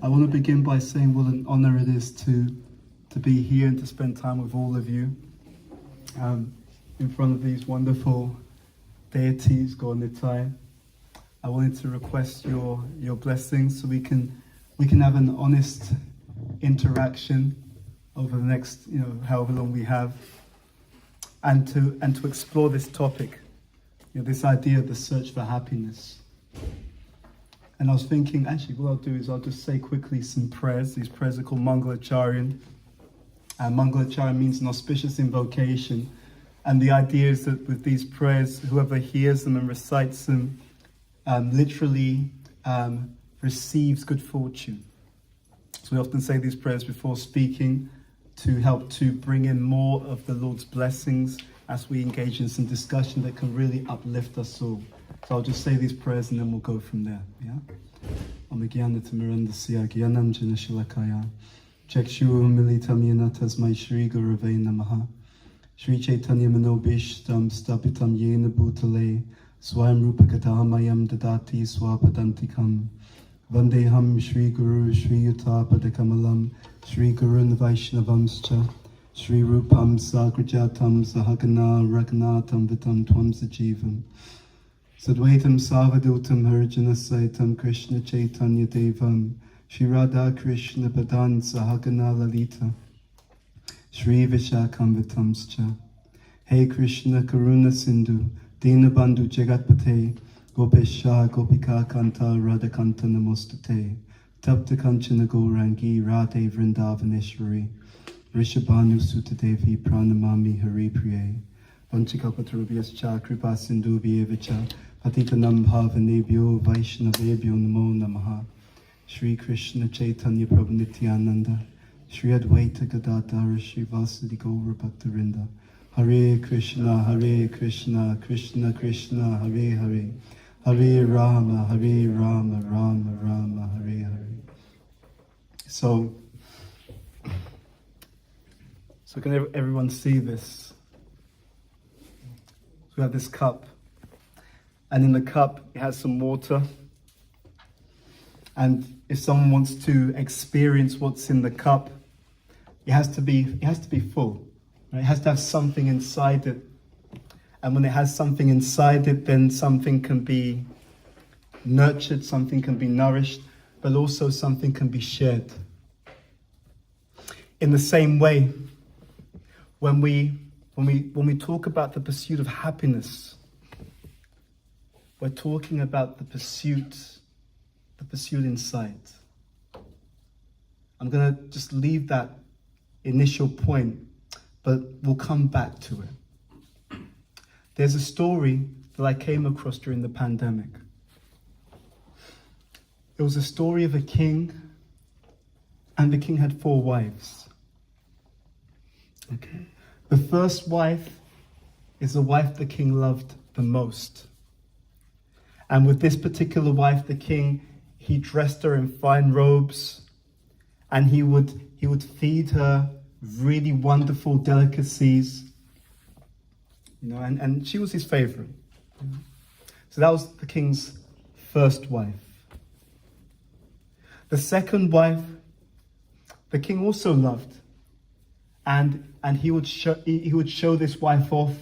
I want to begin by saying what an honor it is to be here and to spend time with all of you in front of these wonderful deities, Gornitai. I wanted to request your blessings so we can have an honest interaction over the next, however long we have, and to explore this topic, this idea of the search for happiness. And I was thinking, actually, what I'll do is I'll just say quickly some prayers. These prayers are called Mangalacharyan. Mangalacharyan means an auspicious invocation. And the idea is that with these prayers, whoever hears them and recites them literally receives good fortune. So we often say these prayers before speaking to help to bring in more of the Lord's blessings as we engage in some discussion that can really uplift us all. So I'll just say these prayers and then we'll go from there. Yeah? Chakshu militam yena tasmai Shri Gurave Namaha. Shri Chaitanya Manobishtam Stapitam Yena Bhutale Swayam Rupa Katamayam Dadati Swapadantikam Vandeham Shri Guru Shri Yutapadakamalam Shri Gurun Vaishnavamscha Shri Rupam Sagrajatam Sahagana Ragnatam Vitam Tvam Sajivam Sadvaitam Savadutam Harjana Saitam Krishna Chaitanya Devam Shri Radha Krishna Padan Sahagana Lalita Shri Vishakam Vitamscha Hey Krishna Karuna Sindhu Dina Bandhu Jagatpate Gopesha Gopika Kanta Radha Kanta Namostate Tapta Kanchana Gourangi Radhe Vrindavaneshwari Rishabhanu Sutadevi Pranamami Hari Priye Vanchikapatarubhyascha Kripa Sindhu Vyevacha Patitanam Bhavanebhyo Vaishnavebhyo Namo Namaha Shri Krishna Chaitanya Prabhu Nityananda Shri Advaita Gadadhara Shri Vasudhi Gaura Bhaktarinda Hare Krishna Krishna Krishna Hare Hare Hare Rama Rama Rama Hare Hare. So can everyone see this? So we have this cup, and in the cup it has some water. And if someone wants to experience what's in the cup, it has to be full. Right? It has to have something inside it. And when it has something inside it, then something can be nurtured, something can be nourished, but also something can be shared. In the same way, when we talk about the pursuit of happiness, we're talking about the pursuit inside. I'm going to just leave that initial point, but we'll come back to it. There's a story that I came across during the pandemic. It was a story of a king, and the king had 4 wives. Okay. The first wife is the wife the king loved the most. And with this particular wife, the king, he dressed her in fine robes, and he would feed her really wonderful delicacies, and she was his favorite. So that was the king's first wife. The second wife, the king also loved, and he would show this wife off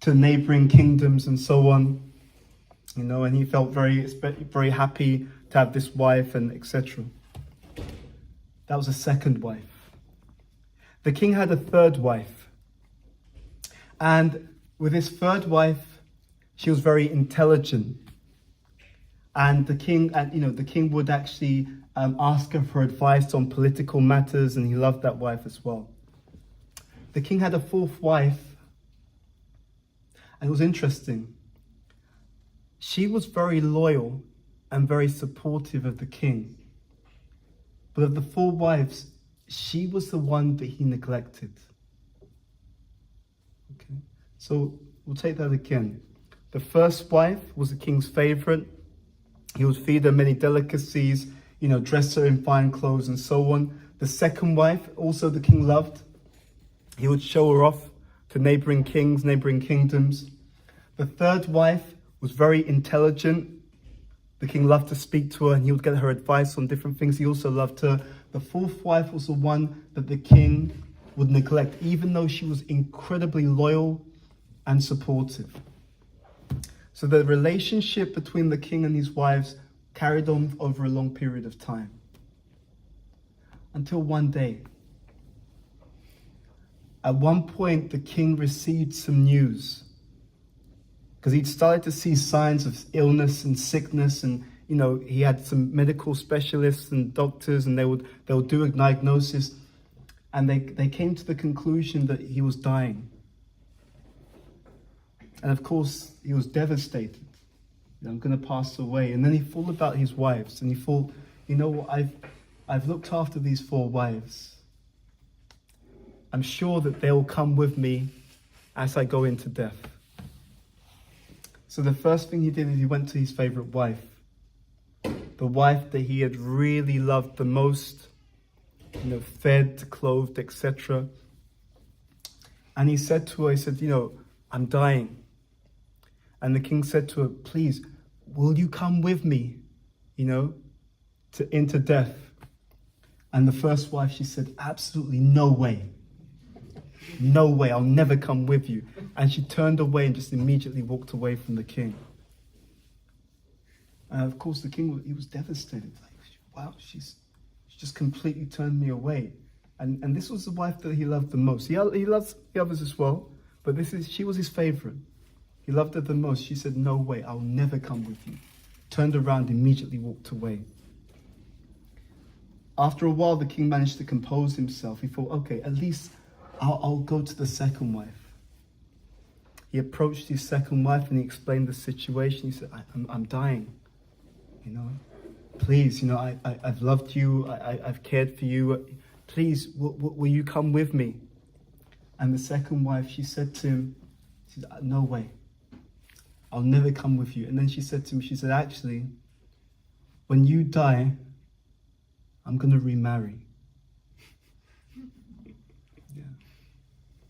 to neighboring kingdoms and so on, and he felt very happy to have this wife and etc. That was a second wife. The king had a third wife. And with his third wife, she was very intelligent. And the king would actually ask her for advice on political matters, and he loved that wife as well. The king had a fourth wife, and it was interesting. She was very loyal and very supportive of the king. But of the 4 wives, she was the one that he neglected. Okay, so we'll take that again. The first wife was the king's favorite. He would feed her many delicacies, dress her in fine clothes and so on. The second wife, also the king loved. He would show her off to neighboring kings, neighboring kingdoms. The third wife was very intelligent, The king loved to speak to her and he would get her advice on different things. He also loved her. The fourth wife was the one that the king would neglect, even though she was incredibly loyal and supportive. So the relationship between the king and his wives carried on over a long period of time. Until one day, at one point, the king received some news because he'd started to see signs of illness and sickness, and he had some medical specialists and doctors, and they would do a diagnosis, and they came to the conclusion that he was dying. And of course, he was devastated. I'm going to pass away. And then he thought about his wives, and he thought, I've looked after these 4 wives. I'm sure that they'll come with me as I go into death. So the first thing he did is he went to his favorite wife, the wife that he had really loved the most, fed, clothed, etc. And he said to her, I'm dying. And the king said to her, please, will you come with me, into death? And the first wife, she said, absolutely no way. No way, I'll never come with you. And she turned away and just immediately walked away from the king. And of course, the king, he was devastated. Like, wow, she's just completely turned me away. And this was the wife that he loved the most. He loves the others as well, but she was his favorite. He loved her the most. She said, no way, I'll never come with you. Turned around, immediately walked away. After a while, the king managed to compose himself. He thought, okay, at least I'll go to the second wife. He approached his second wife and he explained the situation. He said, I'm dying. Please, I've loved you. I've cared for you. Please, will you come with me? And the second wife, she said to him, she said, no way. I'll never come with you. And then she said to him, she said, actually, when you die, I'm going to remarry.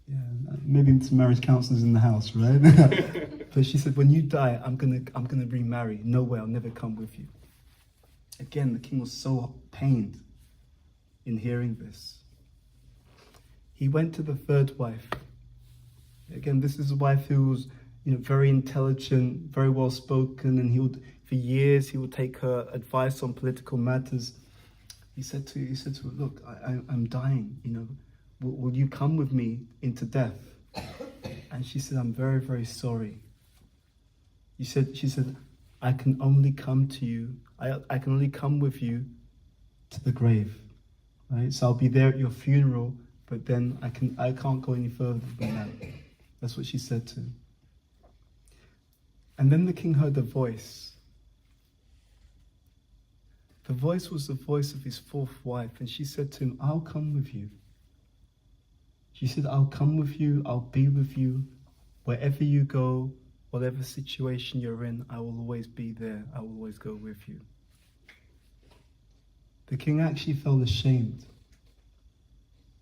Yeah, maybe some marriage counselors in the house, right? But she said, when you die, I'm gonna remarry. No way, I'll never come with you. Again, the king was so pained in hearing this. He went to the third wife. Again, this is a wife who was, very intelligent, very well spoken, and for years he would take her advice on political matters. He said to her, look, I'm dying, Will you come with me into death? And she said, I'm very, very sorry. She said, I can only come to you. I can only come with you to the grave. Right? So I'll be there at your funeral, but then I can't go any further than that. That's what she said to him. And then the king heard a voice. The voice was the voice of his fourth wife, and she said to him, I'll come with you. She said, I'll come with you, I'll be with you. Wherever you go, whatever situation you're in, I will always be there. I will always go with you. The king actually felt ashamed.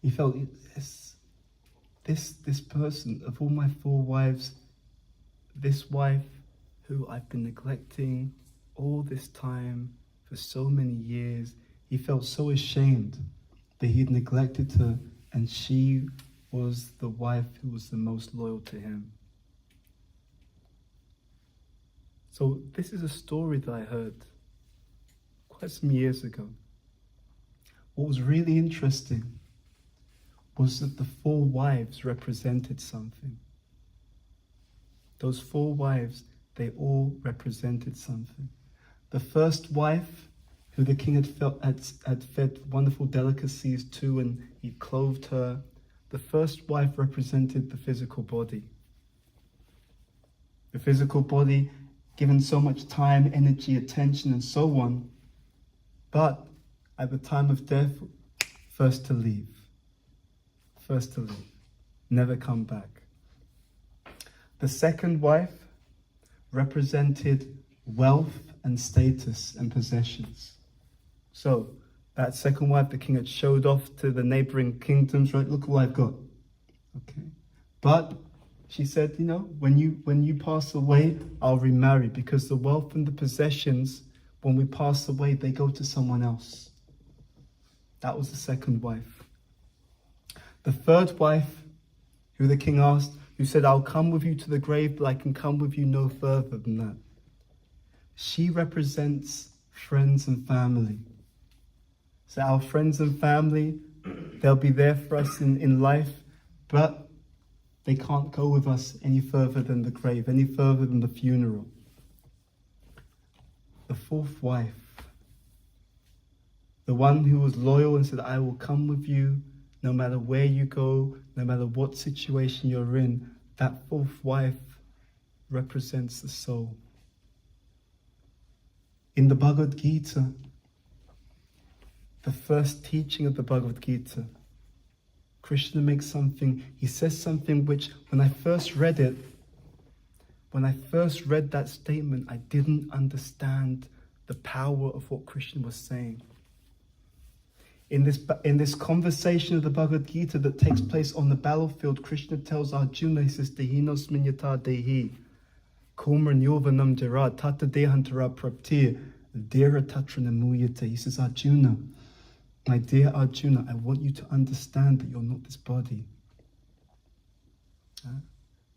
He felt, this person, of all my 4 wives, this wife who I've been neglecting all this time for so many years, he felt so ashamed that he had neglected her, and she was the wife who was the most loyal to him. So this is a story that I heard quite some years ago. What was really interesting was that the 4 wives represented something. Those 4 wives, they all represented something. The first wife, who the king had fed wonderful delicacies to, and he clothed her, the first wife represented the physical body. The physical body, given so much time, energy, attention, and so on, but at the time of death, first to leave. First to leave. Never come back. The second wife represented wealth and status and possessions. So, that second wife, the king had showed off to the neighboring kingdoms, right? Look what I've got. Okay. But she said, when you pass away, I'll remarry, because the wealth and the possessions when we pass away, they go to someone else. That was the second wife. The third wife, who the king asked, who said, I'll come with you to the grave, but I can come with you no further than that. She represents friends and family. So our friends and family, they'll be there for us in life, but they can't go with us any further than the grave, any further than the funeral. The fourth wife, the one who was loyal and said, I will come with you no matter where you go, no matter what situation you're in, that fourth wife represents the soul. In the Bhagavad Gita, the first teaching of the Bhagavad Gita, Krishna makes something, he says something which, when I first read it, when I first read that statement, I didn't understand the power of what Krishna was saying. In this conversation of the Bhagavad Gita that takes place on the battlefield, Krishna tells Arjuna, he says, Dehinosmin yata dehi, kumran yovanam jara, tata dehantara praptir, dera tatra namuyate. He says, Arjuna, my dear Arjuna, I want you to understand that you're not this body.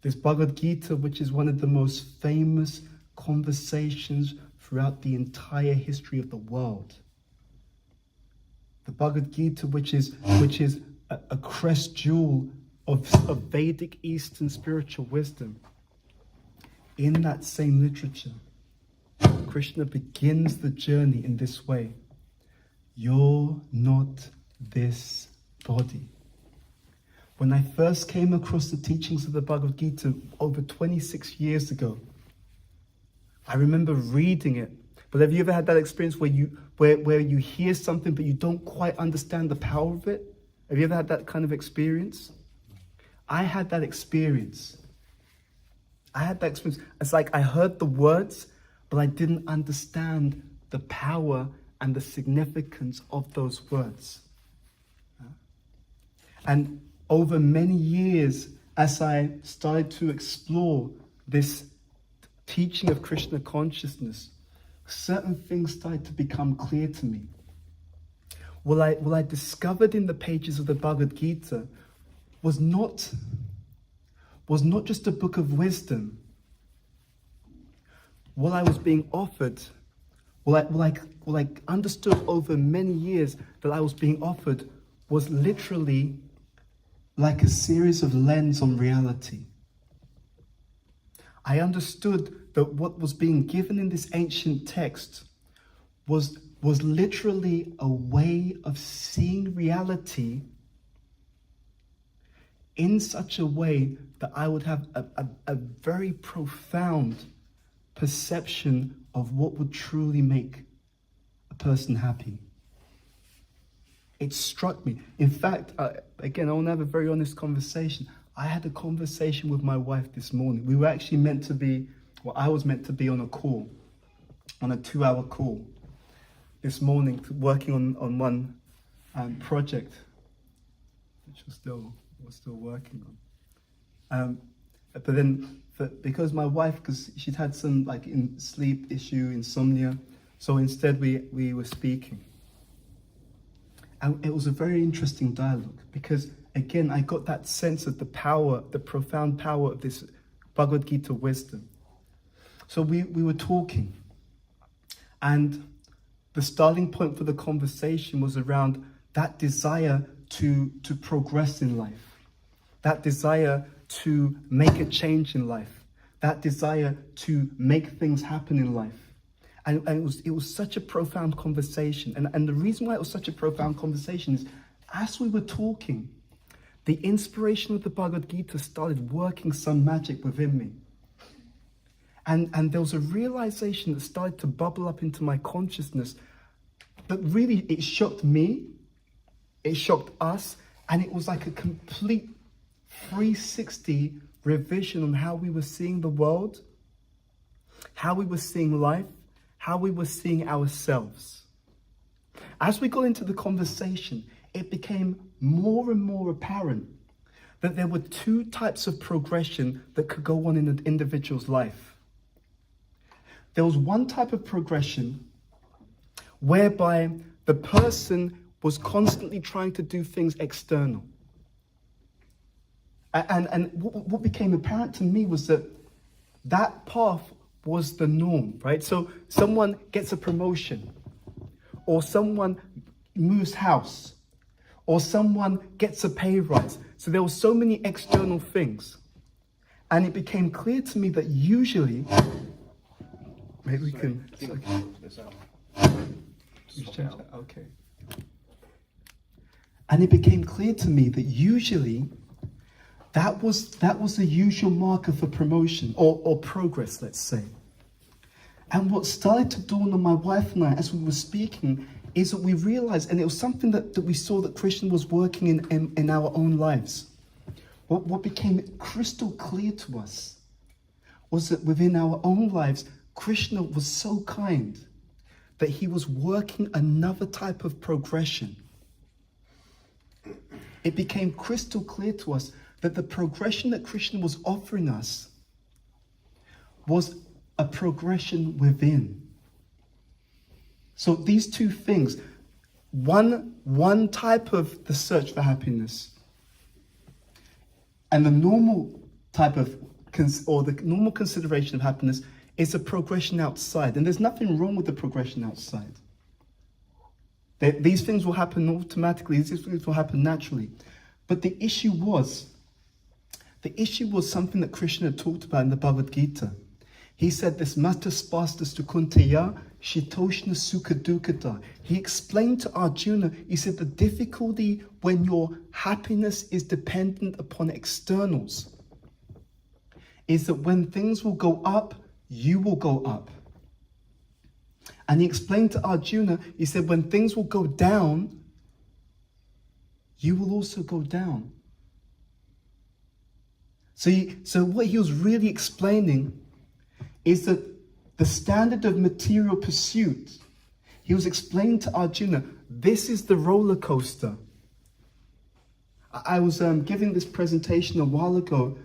This Bhagavad Gita, which is one of the most famous conversations throughout the entire history of the world. The Bhagavad Gita, which is a crest jewel of Vedic Eastern spiritual wisdom. In that same literature, Krishna begins the journey in this way. You're not this body. When I first came across the teachings of the Bhagavad Gita over 26 years ago, I remember reading it. But have you ever had that experience where you hear something but you don't quite understand the power of it? Have you ever had that kind of experience? I had that experience. It's like I heard the words, but I didn't understand the power and the significance of those words. And over many years, as I started to explore this teaching of Krishna consciousness, certain things started to become clear to me. What I discovered in the pages of the Bhagavad Gita was not just a book of wisdom. What I was being offered, what I understood over many years that I was being offered, was literally like a series of lenses on reality. I understood that what was being given in this ancient text was literally a way of seeing reality in such a way that I would have a very profound perception of what would truly make a person happy. It struck me. In fact, again, I want to have a very honest conversation. I had a conversation with my wife this morning. We were actually meant to be, I was meant to be on a call, on a 2-hour call this morning, working on one project, which we're still working on. But then, because my wife, because she'd had some sleep issue, insomnia, so instead we were speaking. And it was a very interesting dialogue because, again, I got that sense of the power, the profound power of this Bhagavad Gita wisdom. So we were talking, and the starting point for the conversation was around that desire to progress in life, that desire to make a change in life, that desire to make things happen in life. And it was such a profound conversation. And the reason why it was such a profound conversation is, as we were talking, the inspiration of the Bhagavad Gita started working some magic within me. And there was a realization that started to bubble up into my consciousness that really, it shocked me, it shocked us, and it was like a complete 360 revision on how we were seeing the world, how we were seeing life, how we were seeing ourselves. As we got into the conversation, it became more and more apparent that there were two types of progression that could go on in an individual's life. There was one type of progression whereby the person was constantly trying to do things external. And what became apparent to me was that path was the norm, right? So someone gets a promotion, or someone moves house, or someone gets a pay rise. So there were so many external things. And it became clear to me that usually, maybe we can, okay. And it became clear to me that usually that was the usual marker for promotion or progress, let's say. And what started to dawn on my wife and I as we were speaking is that we realized, and it was something that we saw that Krishna was working in our own lives. What became crystal clear to us was that within our own lives, Krishna was so kind that he was working another type of progression. It became crystal clear to us that the progression that Krishna was offering us was a progression within. So these two things, one type of the search for happiness, and the normal type of, or the normal consideration of happiness is a progression outside. And there's nothing wrong with the progression outside. These things will happen automatically, these things will happen naturally. But the issue was something that Krishna talked about in the Bhagavad Gita. He said this, Mata spastas tu kunteya shitoshna sukha dukkata. He explained to Arjuna, he said the difficulty when your happiness is dependent upon externals is that when things will go up, you will go up. And he explained to Arjuna, he said when things will go down, you will also go down. So what he was really explaining is that the standard of material pursuit, he was explaining to Arjuna, this is the roller coaster. I was giving this presentation a while ago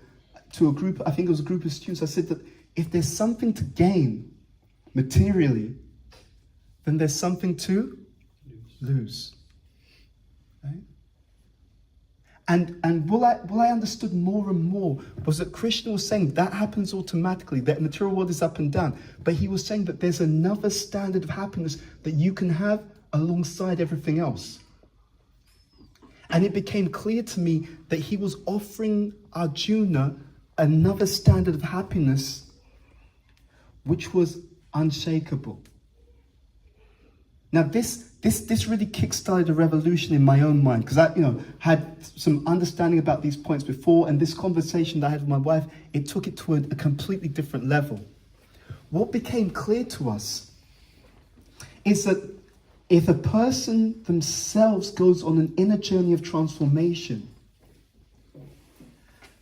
to a group, I think it was a group of students. I said that if there's something to gain materially, then there's something to lose. Right? And what I understood more and more was that Krishna was saying that happens automatically, that material world is up and down. But he was saying that there's another standard of happiness that you can have alongside everything else. And it became clear to me that he was offering Arjuna another standard of happiness which was unshakable. Now this really kick-started a revolution in my own mind, because I had some understanding about these points before, and this conversation that I had with my wife, it took it to a completely different level. What became clear to us is that if a person themselves goes on an inner journey of transformation,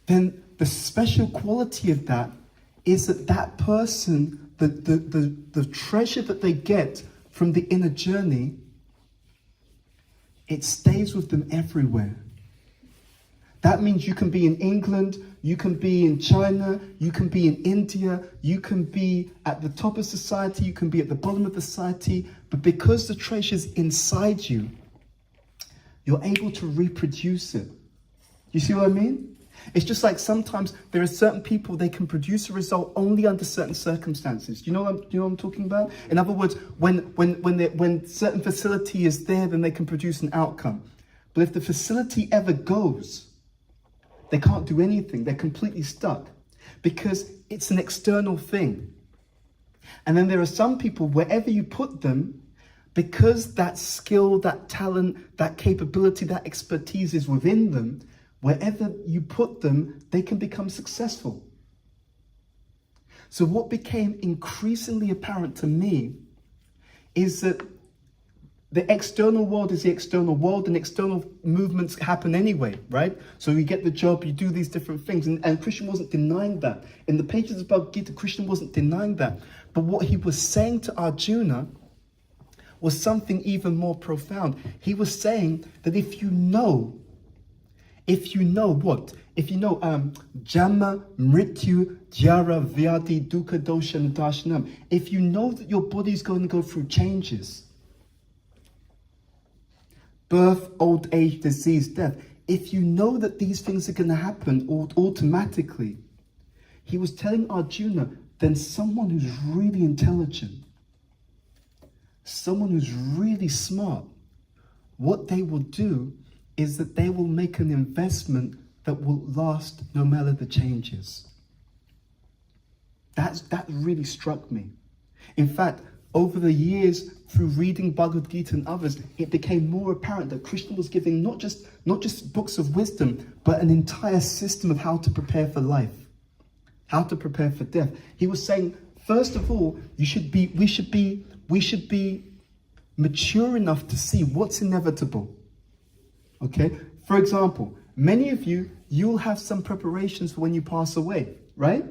then the special quality of that is that person, the treasure that they get from the inner journey, it stays with them everywhere. That means you can be in England, you can be in China, you can be in India, you can be at the top of society, you can be at the bottom of the society, but because the treasure's inside you, you're able to reproduce it. You see what I mean? It's just like sometimes there are certain people, they can produce a result only under certain circumstances. Do you know what I'm talking about? In other words, when certain facility is there, then they can produce an outcome. But if the facility ever goes, they can't do anything. They're completely stuck because it's an external thing. And then there are some people, wherever you put them, because that skill, that talent, that capability, that expertise is within them, wherever you put them, they can become successful. So what became increasingly apparent to me is that the external world is the external world, and external movements happen anyway, right? So you get the job, you do these different things, and Krishna wasn't denying that. In the pages of Bhagavad Gita, Krishna wasn't denying that. But what he was saying to Arjuna was something even more profound. He was saying that if you know what? If you know Jama, Mrityu, Jara, Vyadi, Dukkha, Dosha, and Darshanam, if you know that your body's going to go through changes, birth, old age, disease, death. If you know that these things are going to happen automatically, he was telling Arjuna, then someone who's really intelligent, someone who's really smart, what they will do is that they will make an investment that will last no matter the changes. That really struck me. In fact, over the years, through reading Bhagavad Gita and others, it became more apparent that Krishna was giving not just books of wisdom, but an entire system of how to prepare for life, how to prepare for death. He was saying, first of all, we should be mature enough to see what's inevitable. Okay? For example, many of you'll have some preparations for when you pass away, right?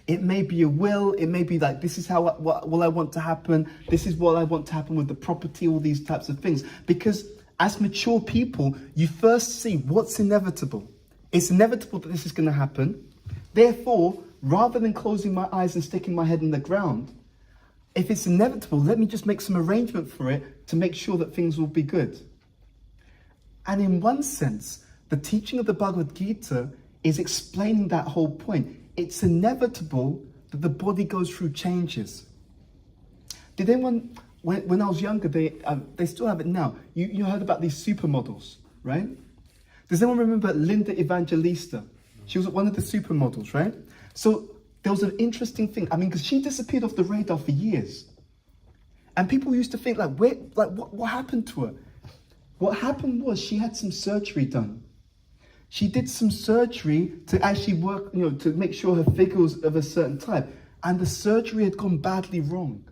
It may be a will, it may be like, this is what I want to happen, this is what I want to happen with the property, all these types of things. Because as mature people, you first see what's inevitable. It's inevitable that this is going to happen. Therefore, rather than closing my eyes and sticking my head in the ground, if it's inevitable, let me just make some arrangement for it to make sure that things will be good. And in one sense, the teaching of the Bhagavad Gita is explaining that whole point. It's inevitable that the body goes through changes. Did anyone, when I was younger, they still have it now. You heard about these supermodels, right? Does anyone remember Linda Evangelista? She was one of the supermodels, right? So there was an interesting thing. I mean, because she disappeared off the radar for years. And people used to think, what happened to her? What happened was she had some surgery done. She did some surgery to actually work, to make sure her figure was of a certain type. And the surgery had gone badly wrong.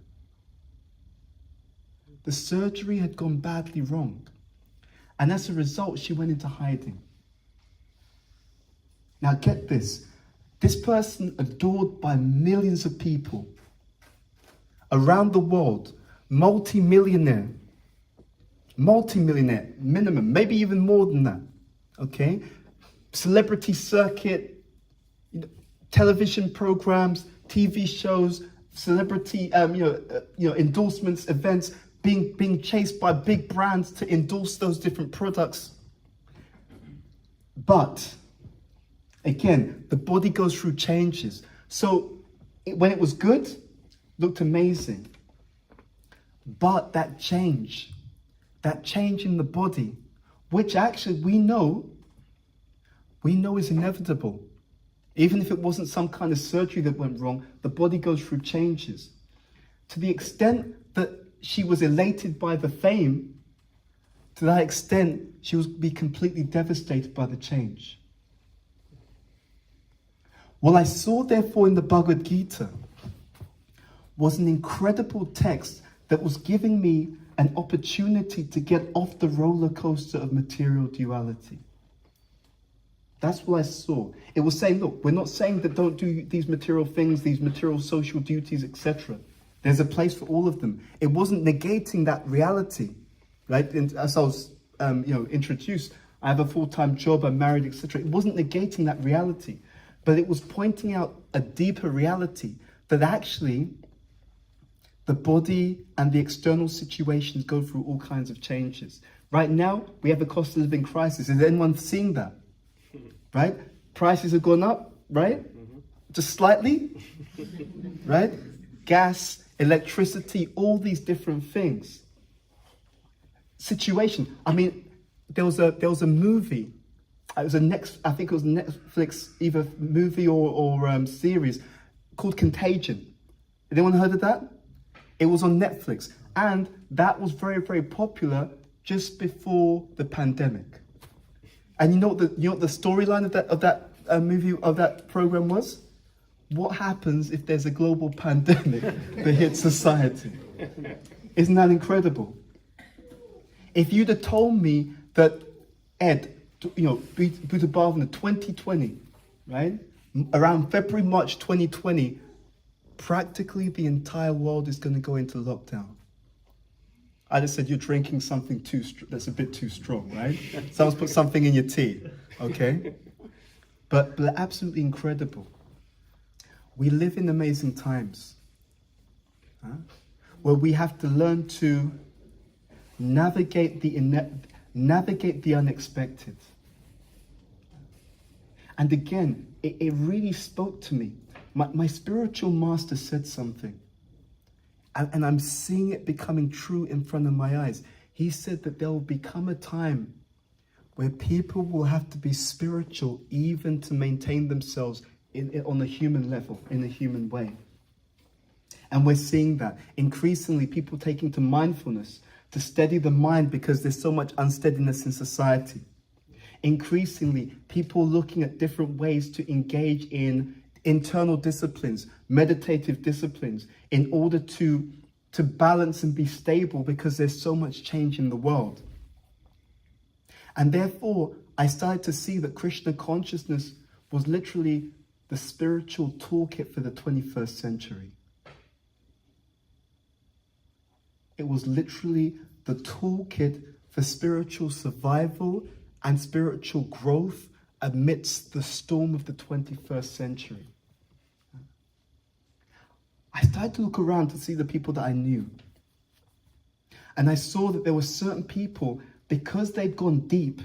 The surgery had gone badly wrong. And as a result, she went into hiding. Now get this. This person adored by millions of people around the world, multi-millionaire, minimum, maybe even more than that, okay? Celebrity circuit, television programs, TV shows, celebrity, endorsements, events, being chased by big brands to endorse those different products. But again, the body goes through changes. So when it was good, looked amazing. But that change in the body, which actually we know is inevitable. Even if it wasn't some kind of surgery that went wrong, the body goes through changes. To the extent that she was elated by the fame, to that extent, she will be completely devastated by the change. What I saw, therefore, in the Bhagavad Gita was an incredible text that was giving me an opportunity to get off the roller coaster of material duality. That's what I saw. It was saying, look, we're not saying that don't do these material things, these material social duties, etc. There's a place for all of them. It wasn't negating that reality, right? And as I was, introduced, I have a full-time job, I'm married, etc. It wasn't negating that reality, but it was pointing out a deeper reality that actually the body and the external situations go through all kinds of changes. Right now, we have a cost of living crisis. Is anyone seeing that? Right? Prices have gone up, right? Just slightly, right? Gas, electricity, all these different things. Situation. I mean, there was a movie. I think it was Netflix, either movie or series called Contagion. Anyone heard of that? It was on Netflix, and that was very, very popular just before the pandemic. And you know what the storyline of that movie, of that program was? What happens if there's a global pandemic that hits society? Isn't that incredible? If you'd have told me that, Ed, Bhuta Bhavana 2020, right? Around February, March 2020, practically the entire world is going to go into lockdown. I just said you're drinking something that's a bit too strong, right? Someone's put something in your tea, okay? But absolutely incredible. We live in amazing times, where we have to learn to navigate the unexpected. And again, it really spoke to me. My spiritual master said something, and I'm seeing it becoming true in front of my eyes. He said that there will become a time where people will have to be spiritual even to maintain themselves on a human level, in a human way. And we're seeing that. Increasingly, people taking to mindfulness to steady the mind because there's so much unsteadiness in society. Increasingly, people looking at different ways to engage in internal disciplines, meditative disciplines, in order to balance and be stable because there's so much change in the world. And therefore, I started to see that Krishna consciousness was literally the spiritual toolkit for the 21st century. It was literally the toolkit for spiritual survival and spiritual growth amidst the storm of the 21st century. I started to look around to see the people that I knew. And I saw that there were certain people, because they'd gone deep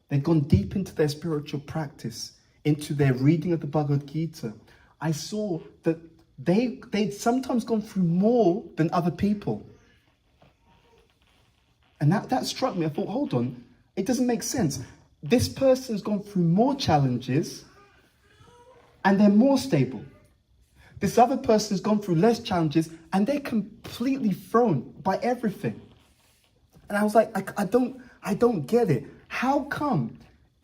into their spiritual practice, into their reading of the Bhagavad Gita. I saw that they'd sometimes gone through more than other people. And that struck me. I thought, hold on, it doesn't make sense. This person's gone through more challenges and they're more stable. This other person's gone through less challenges and they're completely thrown by everything. And I was like, I don't get it. How come?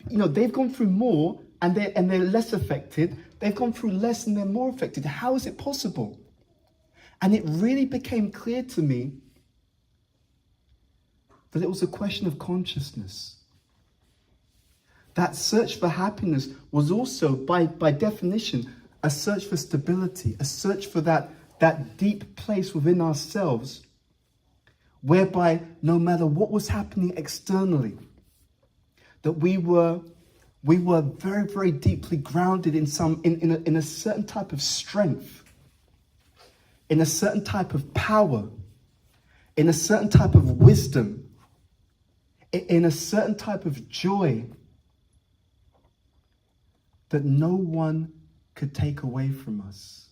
They've gone through more and they're less affected. They've gone through less and they're more affected. How is it possible? And it really became clear to me that it was a question of consciousness. That search for happiness was also, by definition, a search for stability, a search for that deep place within ourselves, whereby no matter what was happening externally, that we were very, very deeply grounded in a certain type of strength, in a certain type of power, in a certain type of wisdom, in a certain type of joy that no one could take away from us.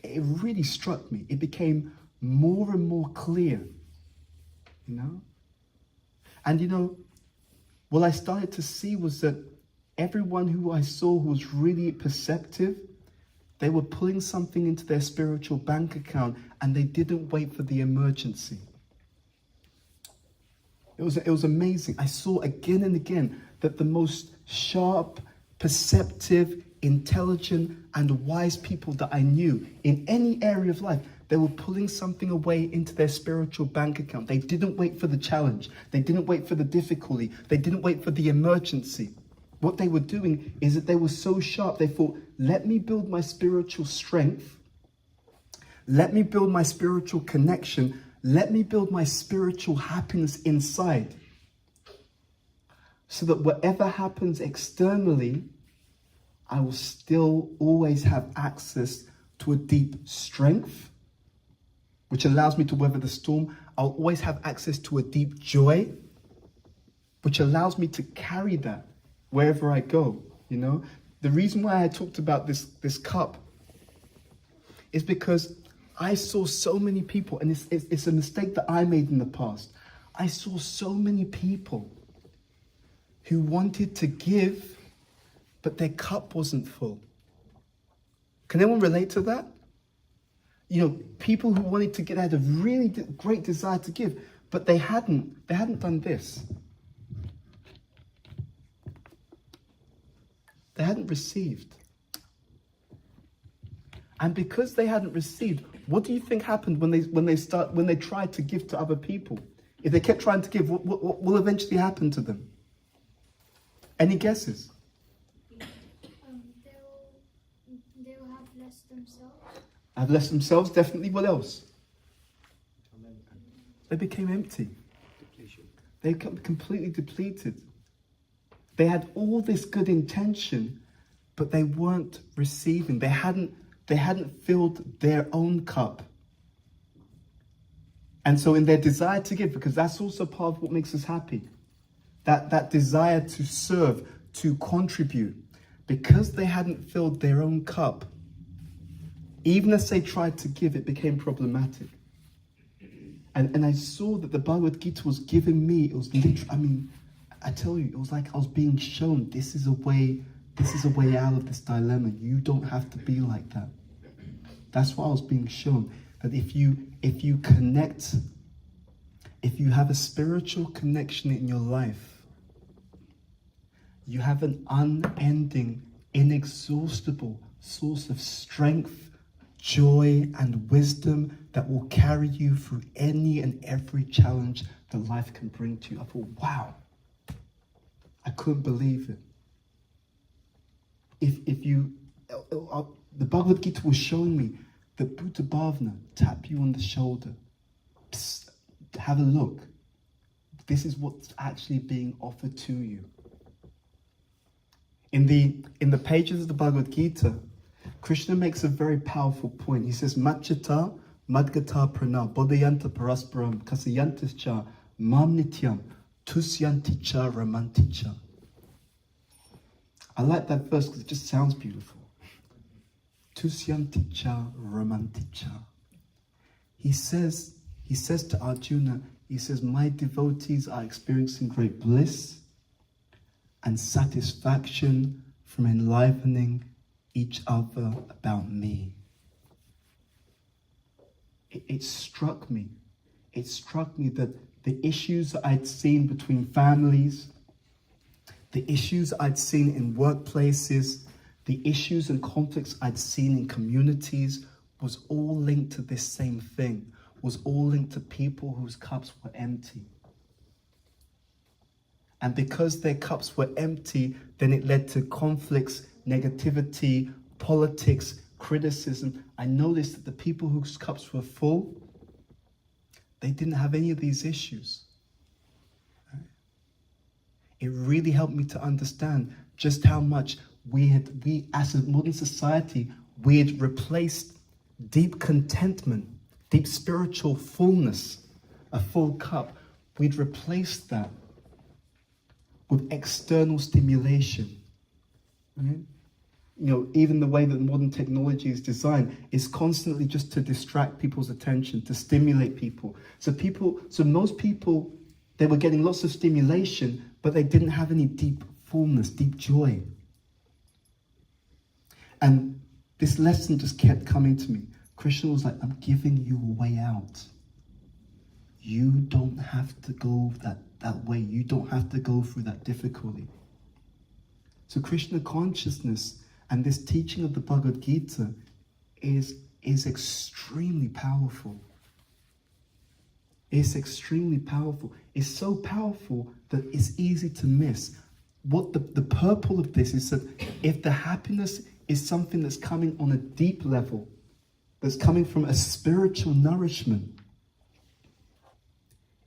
It really struck me. It became more and more clear, And what I started to see was that everyone who I saw who was really perceptive, they were pulling something into their spiritual bank account and they didn't wait for the emergency. It was amazing. I saw again and again that the most sharp, perceptive, intelligent, and wise people that I knew in any area of life, they were pulling something away into their spiritual bank account. They didn't wait for the challenge. They didn't wait for the difficulty. They didn't wait for the emergency. What they were doing is that they were so sharp, they thought, let me build my spiritual strength. Let me build my spiritual connection. Let me build my spiritual happiness inside. So that whatever happens externally, I will still always have access to a deep strength, which allows me to weather the storm. I'll always have access to a deep joy, which allows me to carry that wherever I go. The reason why I talked about this cup is because I saw so many people, and it's a mistake that I made in the past. I saw so many people who wanted to give, but their cup wasn't full. Can anyone relate to that? People who wanted to get out of really great desire to give, but they hadn't done this. They hadn't received. And because they hadn't received, what do you think happened when they tried to give to other people? If they kept trying to give, what will eventually happen to them? Any guesses? They'll have less themselves. Have less themselves, definitely. What else? They became empty. They became completely depleted. They had all this good intention, but they weren't receiving. They hadn't filled their own cup. And so in their desire to give, because that's also part of what makes us happy, that desire to serve, to contribute, because they hadn't filled their own cup, even as they tried to give, it became problematic. And I saw that the Bhagavad Gita was giving me, it was literally, I mean, I tell you, it was like I was being shown, this is a way out of this dilemma. You don't have to be like that. That's what I was being shown. That if you connect, if you have a spiritual connection in your life, you have an unending, inexhaustible source of strength, joy, and wisdom that will carry you through any and every challenge that life can bring to you. I thought, wow, I couldn't believe it. The Bhagavad Gita was showing me that Bhuta Bhavana, tap you on the shoulder, psst, have a look. This is what's actually being offered to you. In the pages of the Bhagavad Gita, Krishna makes a very powerful point. He says, Machata, Madgata Prana, Bodhayanta Parasparam, Kasayantischa, Mam Nityam, Tusyanticha, Ramanticha. I like that verse because it just sounds beautiful. Tusyanticha, Ramanticha. He says to Arjuna, he says, my devotees are experiencing great bliss and satisfaction from enlivening each other about me. It struck me. It struck me that the issues that I'd seen between families, the issues I'd seen in workplaces, the issues and conflicts I'd seen in communities was all linked to this same thing, was all linked to people whose cups were empty. And because their cups were empty, then it led to conflicts, negativity, politics, criticism. I noticed that the people whose cups were full, they didn't have any of these issues. It really helped me to understand just how much we as a modern society, we had replaced deep contentment, deep spiritual fullness, a full cup. We'd replaced that with external stimulation. Right? You know, even the way that modern technology is designed is constantly just to distract people's attention, to stimulate people. So most people, they were getting lots of stimulation, but they didn't have any deep fullness, deep joy. And this lesson just kept coming to me. Krishna was like, I'm giving you a way out. You don't have to go that way. You don't have to go through that difficulty. So Krishna consciousness and this teaching of the Bhagavad Gita is extremely powerful. It's extremely powerful. It's so powerful that it's easy to miss. What the purpose of this is that if the happiness is something that's coming on a deep level, that's coming from a spiritual nourishment,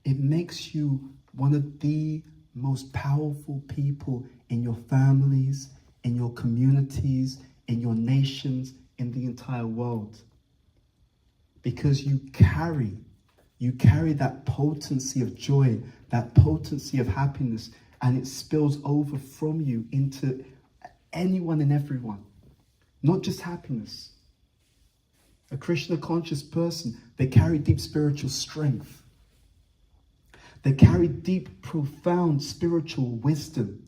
it makes you one of the most powerful people in your families, in your communities, in your nations, in the entire world. Because you carry that potency of joy, that potency of happiness, and it spills over from you into anyone and everyone. Not just happiness. A Krishna conscious person, they carry deep spiritual strength. They carry deep, profound spiritual wisdom.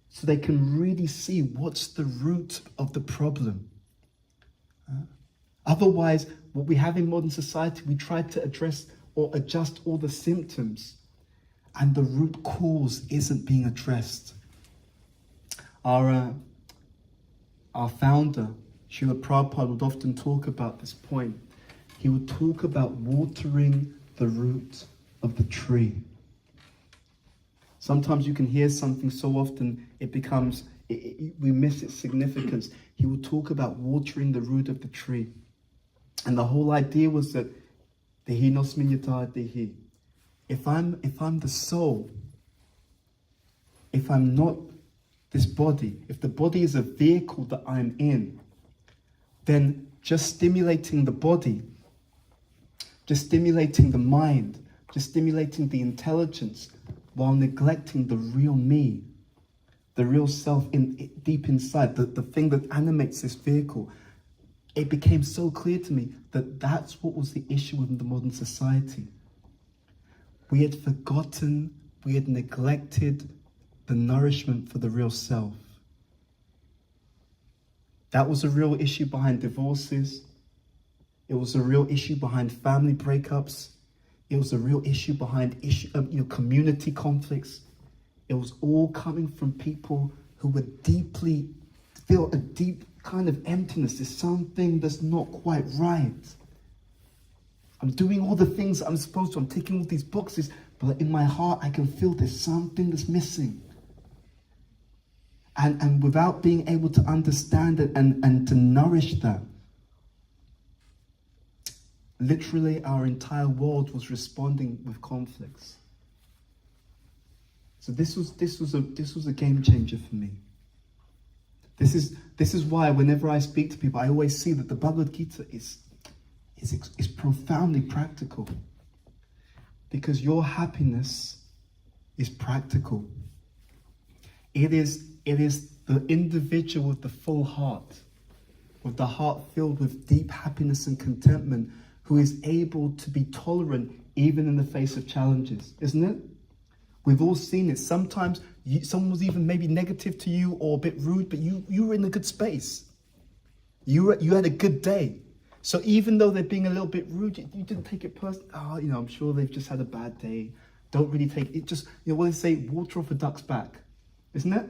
So they can really see what's the root of the problem. Otherwise, what we have in modern society, we try to address or adjust all the symptoms, and the root cause isn't being addressed. Our founder, Srila Prabhupada, would often talk about this point. He would talk about watering the root of the tree. Sometimes you can hear something so often it becomes, we miss its significance. He would talk about watering the root of the tree. And the whole idea was that Dehi nosmin yata dehi. If I'm the soul, if I'm not this body, if the body is a vehicle that I'm in, then just stimulating the body just stimulating the mind, just stimulating the intelligence, while neglecting the real me, the real self deep inside, the thing that animates this vehicle. It became so clear to me that that's what was the issue within the modern society. We had forgotten, we had neglected the nourishment for the real self. That was a real issue behind divorces. It was a real issue behind family breakups. It was a real issue behind community conflicts. It was all coming from people who would deeply feel a deep kind of emptiness. There's something that's not quite right. I'm doing all the things I'm supposed to. I'm ticking all these boxes, but in my heart, I can feel there's something that's missing. And without being able to understand it and to nourish that, literally our entire world was responding with conflicts. So this was a game changer for me. This is why whenever I speak to people, I always see that the Bhagavad Gita is profoundly practical. Because your happiness is practical. It is the individual with the full heart, with the heart filled with deep happiness and contentment, who is able to be tolerant even in the face of challenges, isn't it? We've all seen it. Sometimes someone was even maybe negative to you or a bit rude, but you were in a good space. You had a good day. So even though they're being a little bit rude, you didn't take it personally. Oh, I'm sure they've just had a bad day. Don't really take it. Just, what they say, water off a duck's back, isn't it?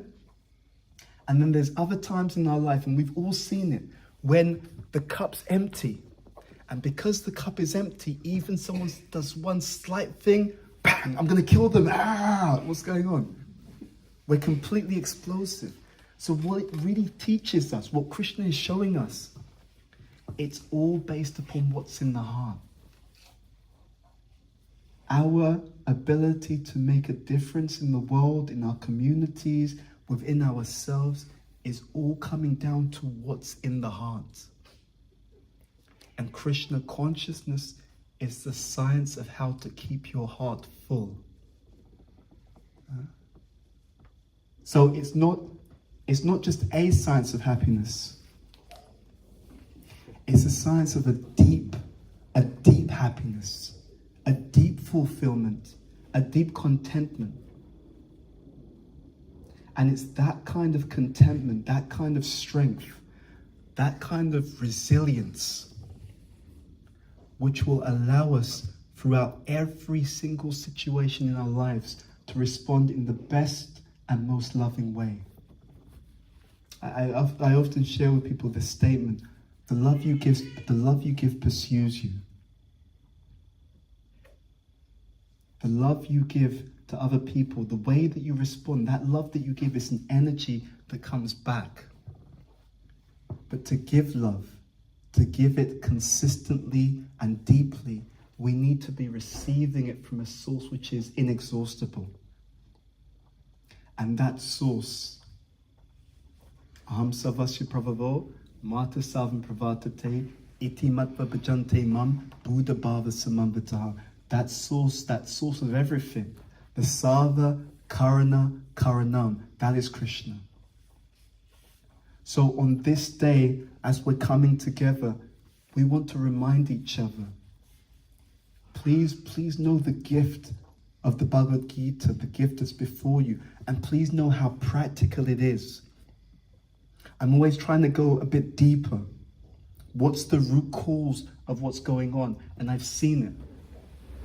And then there's other times in our life, and we've all seen it, when the cup's empty. And because the cup is empty, even someone does one slight thing, bang, I'm going to kill them. What's going on? We're completely explosive. So what it really teaches us, what Krishna is showing us, it's all based upon what's in the heart. Our ability to make a difference in the world, in our communities, within ourselves, is all coming down to what's in the heart. And Krishna consciousness is the science of how to keep your heart full. So it's not just a science of happiness. It's a science of a deep happiness, a deep fulfillment, a deep contentment. And it's that kind of contentment, that kind of strength, that kind of resilience, which will allow us throughout every single situation in our lives to respond in the best and most loving way. I often share with people this statement: the love you give pursues you. The love you give to other people, the way that you respond, that love that you give is an energy that comes back. But to give love, to give it consistently and deeply, we need to be receiving it from a source which is inexhaustible. And that source, Aham Savasya Pravavo, Mata Savam Pravartate, Iti Matva Bhajante Mam, Bhuta Bhavana Samambhataha. That source of everything, the Sava, Karana, Karanam, that is Krishna. So on this day, as we're coming together, we want to remind each other, please know the gift of the Bhagavad Gita, the gift that's before you, and please know how practical it is. I'm always trying to go a bit deeper. What's the root cause of what's going on? And I've seen it.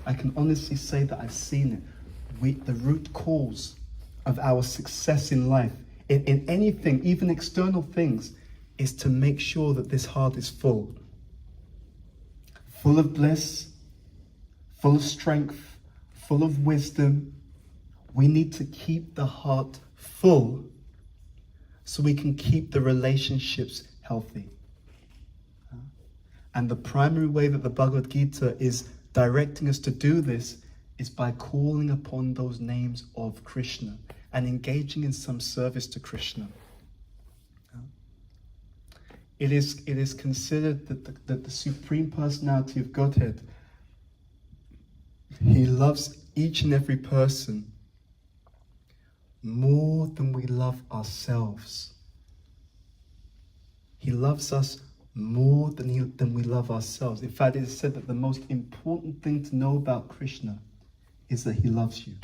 I can honestly say that I've seen it. The root cause of our success in life, in anything, even external things, is to make sure that this heart is full. Full of bliss, full of strength, full of wisdom. We need to keep the heart full so we can keep the relationships healthy. And the primary way that the Bhagavad Gita is directing us to do this is by calling upon those names of Krishna and engaging in some service to Krishna. It is considered that the Supreme Personality of Godhead He loves each and every person more than we love ourselves. He loves us more than we love ourselves. In fact, it is said that the most important thing to know about Krishna is that he loves you.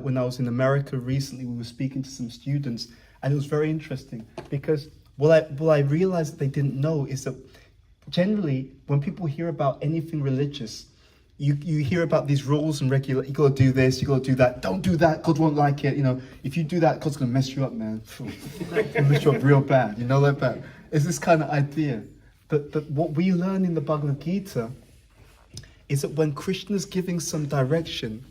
When I was in America recently, we were speaking to some students, and it was very interesting because what I realized that they didn't know is that generally, when people hear about anything religious, you hear about these rules and regulations. You got to do this, you got to do that. Don't do that, God won't like it. You know, if you do that, God's going to mess you up, man. He'll mess you up real bad. You know that bad. It's this kind of idea. But what we learn in the Bhagavad Gita is that when Krishna's giving some direction,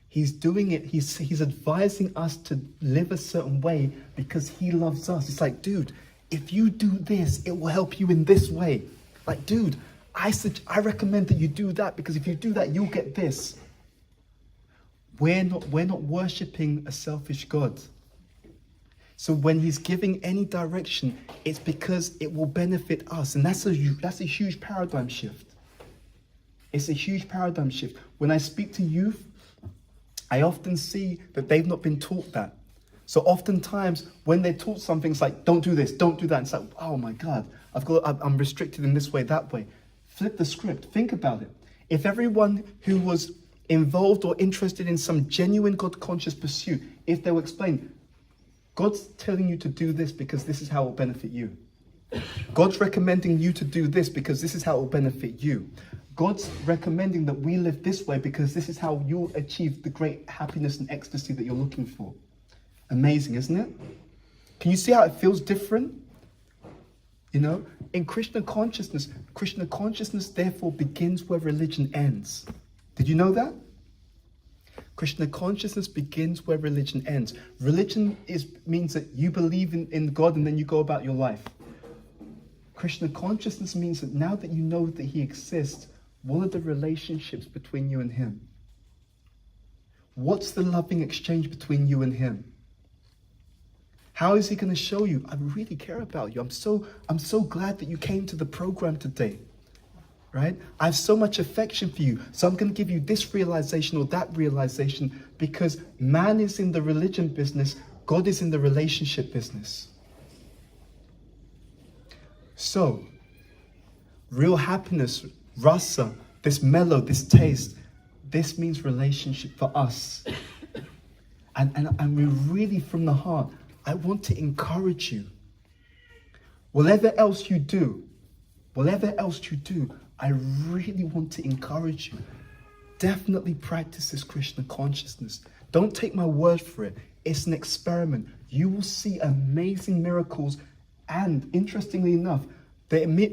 he's doing it, he's advising us to live a certain way because he loves us. It's like, dude, if you do this, it will help you in this way. Like, dude, I recommend that you do that because if you do that, you'll get this. We're not worshipping a selfish God. So when he's giving any direction, it's because it will benefit us. And that's a huge paradigm shift. It's a huge paradigm shift. When I speak to youth, I often see that they've not been taught that. So oftentimes when they're taught something, it's like, don't do this, don't do that. It's like, oh my God, I'm restricted in this way, that way. Flip the script, think about it. If everyone who was involved or interested in some genuine God-conscious pursuit, if they were explained, God's telling you to do this because this is how it will benefit you. God's recommending you to do this because this is how it will benefit you. God's recommending that we live this way because this is how you'll achieve the great happiness and ecstasy that you're looking for. Amazing, isn't it? Can you see how it feels different? You know, in Krishna consciousness therefore begins where religion ends. Did you know that? Krishna consciousness begins where religion ends. Religion means that you believe in God and then you go about your life. Krishna consciousness means that now that you know that he exists, what are the relationships between you and him? What's the loving exchange between you and him? How is he going to show you, I really care about you. I'm so glad that you came to the program today. Right? I have so much affection for you. So I'm going to give you this realization or that realization because man is in the religion business, God is in the relationship business. So, real happiness, rasa, this mellow, this taste, this means relationship for us. And we really, from the heart, I want to encourage you. Whatever else you do, I really want to encourage you. Definitely practice this Krishna consciousness. Don't take my word for it. It's an experiment. You will see amazing miracles. And interestingly enough,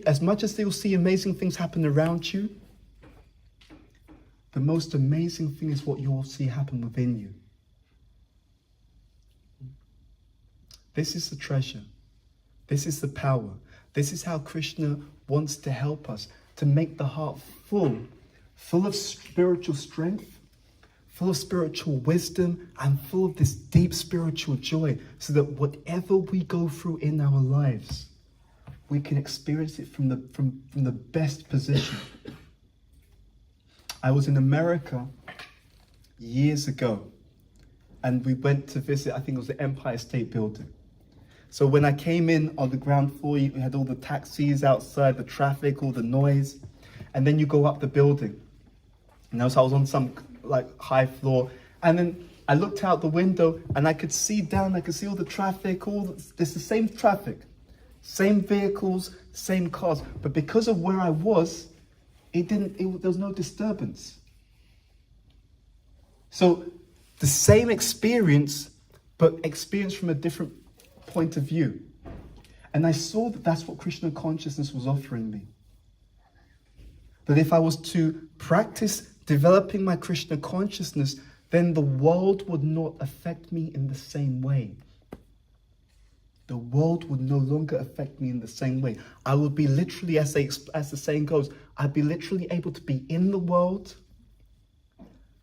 as much as they will see amazing things happen around you, the most amazing thing is what you will see happen within you. This is the treasure. This is the power. This is how Krishna wants to help us, to make the heart full of spiritual strength, full of spiritual wisdom, and full of this deep spiritual joy, so that whatever we go through in our lives, we can experience it from the best position. I was in America years ago, and we went to visit, I think it was the Empire State Building. So when I came in on the ground floor, we had all the taxis outside, the traffic, all the noise. And then you go up the building. And so I was on some high floor. And then I looked out the window and I could see all the traffic, it's the same traffic, same vehicles, same cars. But because of where I was, there was no disturbance. So the same experience, but experienced from a different point of view. And I saw that that's what Krishna consciousness was offering me. That if I was to practice developing my Krishna consciousness, then the world would not affect me in the same way. The world would no longer affect me in the same way. I would be literally, as the saying goes, I'd be literally able to be in the world,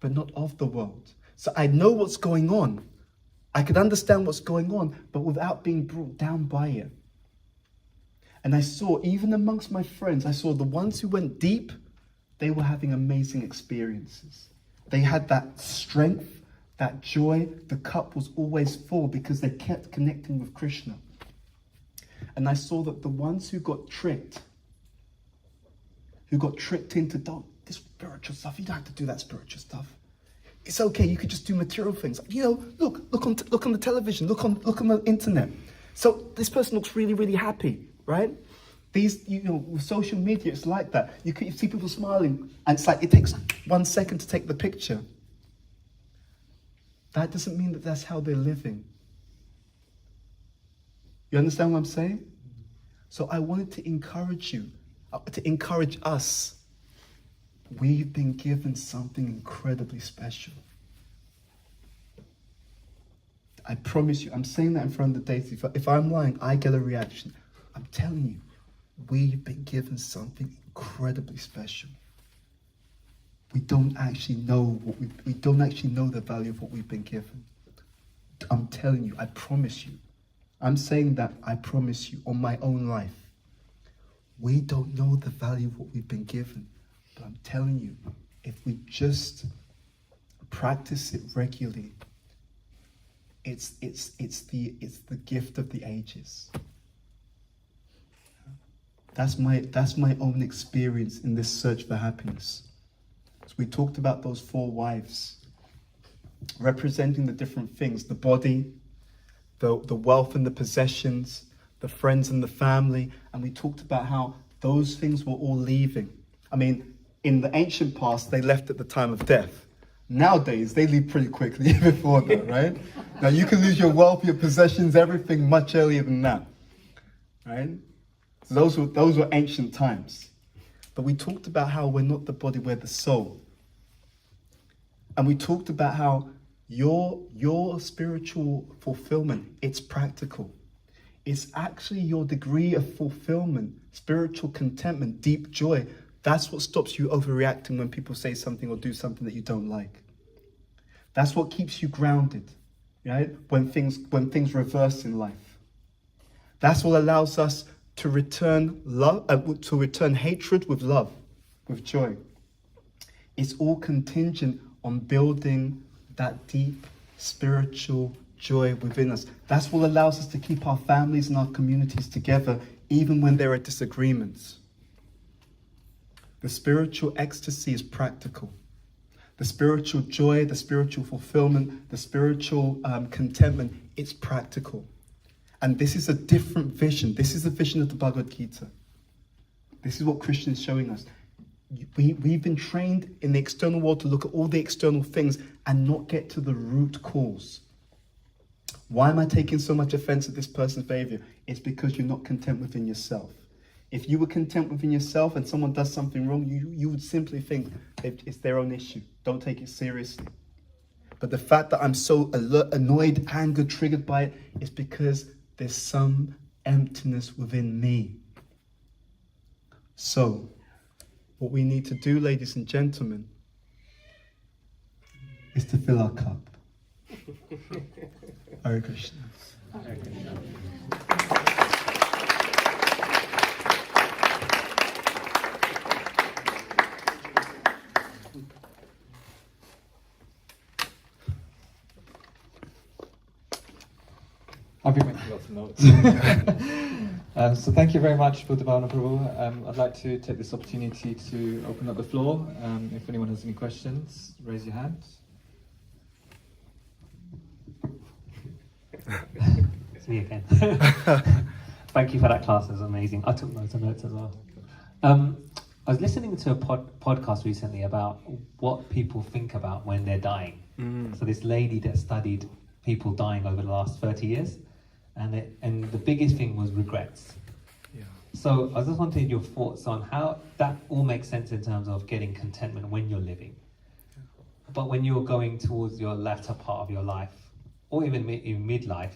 but not of the world. So I know what's going on. I could understand what's going on, but without being brought down by it. And I saw, even amongst my friends, I saw the ones who went deep they were having amazing experiences. They had that strength, that joy. The cup was always full because they kept connecting with Krishna. And I saw that the ones who got tricked into this spiritual stuff, you don't have to do that spiritual stuff. It's okay, you could just do material things. Look on the television, look on the internet. So this person looks really, really happy, right? These, with social media, it's like that. You see people smiling, and it's like it takes 1 second to take the picture. That doesn't mean that that's how they're living. You understand what I'm saying? So I wanted to encourage you, to encourage us. We've been given something incredibly special. I promise you, I'm saying that in front of the deity. If I'm lying, I get a reaction. I'm telling you, we've been given something incredibly special. We don't actually know we don't actually know the value of what we've been given. I'm telling you, I promise you. I'm saying that, I promise you, on my own life. We don't know the value of what we've been given. But I'm telling you, if we just practice it regularly, it's the gift of the ages. That's my own experience in this search for happiness. So we talked about those 4 wives, representing the different things: the body, the wealth and the possessions, the friends and the family, and we talked about how those things were all leaving. I mean, in the ancient past, they left at the time of death. Nowadays, they leave pretty quickly before that, right? Now, you can lose your wealth, your possessions, everything much earlier than that, right? So those were ancient times. But we talked about how we're not the body, we're the soul. And we talked about how your spiritual fulfillment, it's practical. It's actually your degree of fulfillment, spiritual contentment, deep joy. That's what stops you overreacting when people say something or do something that you don't like. That's what keeps you grounded, right? When things reverse in life. That's what allows us to return hatred with love, with joy. It's all contingent on building that deep spiritual joy within us. That's what allows us to keep our families and our communities together, even when there are disagreements. The spiritual ecstasy is practical. The spiritual joy, the spiritual fulfillment, the spiritual contentment, it's practical. And this is a different vision. This is the vision of the Bhagavad Gita. This is what Krishna is showing us. We've been trained in the external world to look at all the external things and not get to the root cause. Why am I taking so much offense at this person's behavior? It's because you're not content within yourself. If you were content within yourself and someone does something wrong, you would simply think it's their own issue. Don't take it seriously. But the fact that I'm so annoyed, angered, triggered by it is because there's some emptiness within me. So, what we need to do, ladies and gentlemen, is to fill our cup. Hare Krishna. Hare Krishna. I've been making lots of notes. So thank you very much, Bhuta Bhavana Prabhu. I'd like to take this opportunity to open up the floor. If anyone has any questions, raise your hand. It's me again. Thank you for that class, it was amazing. I took loads of notes as well. I was listening to a podcast recently about what people think about when they're dying. So this lady that studied people dying over the last 30 years, and the biggest thing was regrets. Yeah. So I just wanted your thoughts on how that all makes sense in terms of getting contentment when you're living. But when you're going towards your latter part of your life, or even in midlife,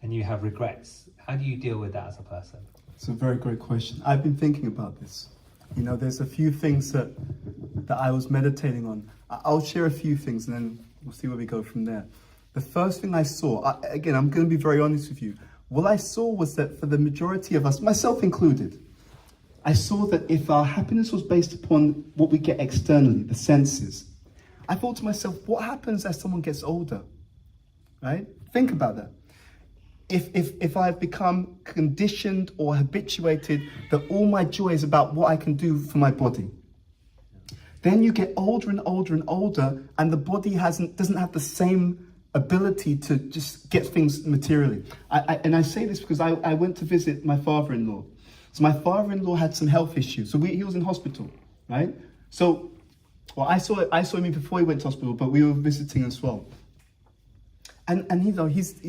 and you have regrets, how do you deal with that as a person? It's a very great question. I've been thinking about this. There's a few things that I was meditating on. I'll share a few things and then we'll see where we go from there. The first thing I saw, again, I'm going to be very honest with you. What I saw was that for the majority of us, myself included, I saw that if our happiness was based upon what we get externally, the senses, I thought to myself, what happens as someone gets older, right? Think about that. If I've become conditioned or habituated that all my joy is about what I can do for my body, then you get older and older and older, and the body doesn't have the same ability to just get things materially. And I say this because I went to visit my father-in-law. So my father-in-law had some health issues. So he was in hospital, right? So, well, I saw him before he went to hospital, but we were visiting as well. And you know, he's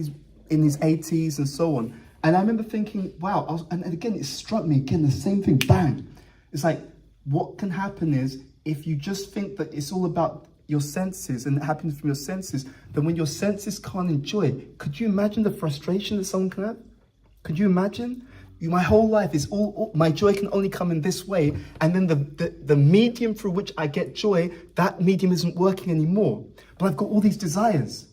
in his 80s and so on. And I remember thinking, wow, and again, it struck me again, the same thing, bang. It's like, what can happen is, if you just think that it's all about your senses and happiness from your senses, then when your senses can't enjoy it, could you imagine the frustration that someone can have? Could you imagine? My whole life is all my joy can only come in this way, and then the medium through which I get joy, that medium isn't working anymore. But I've got all these desires.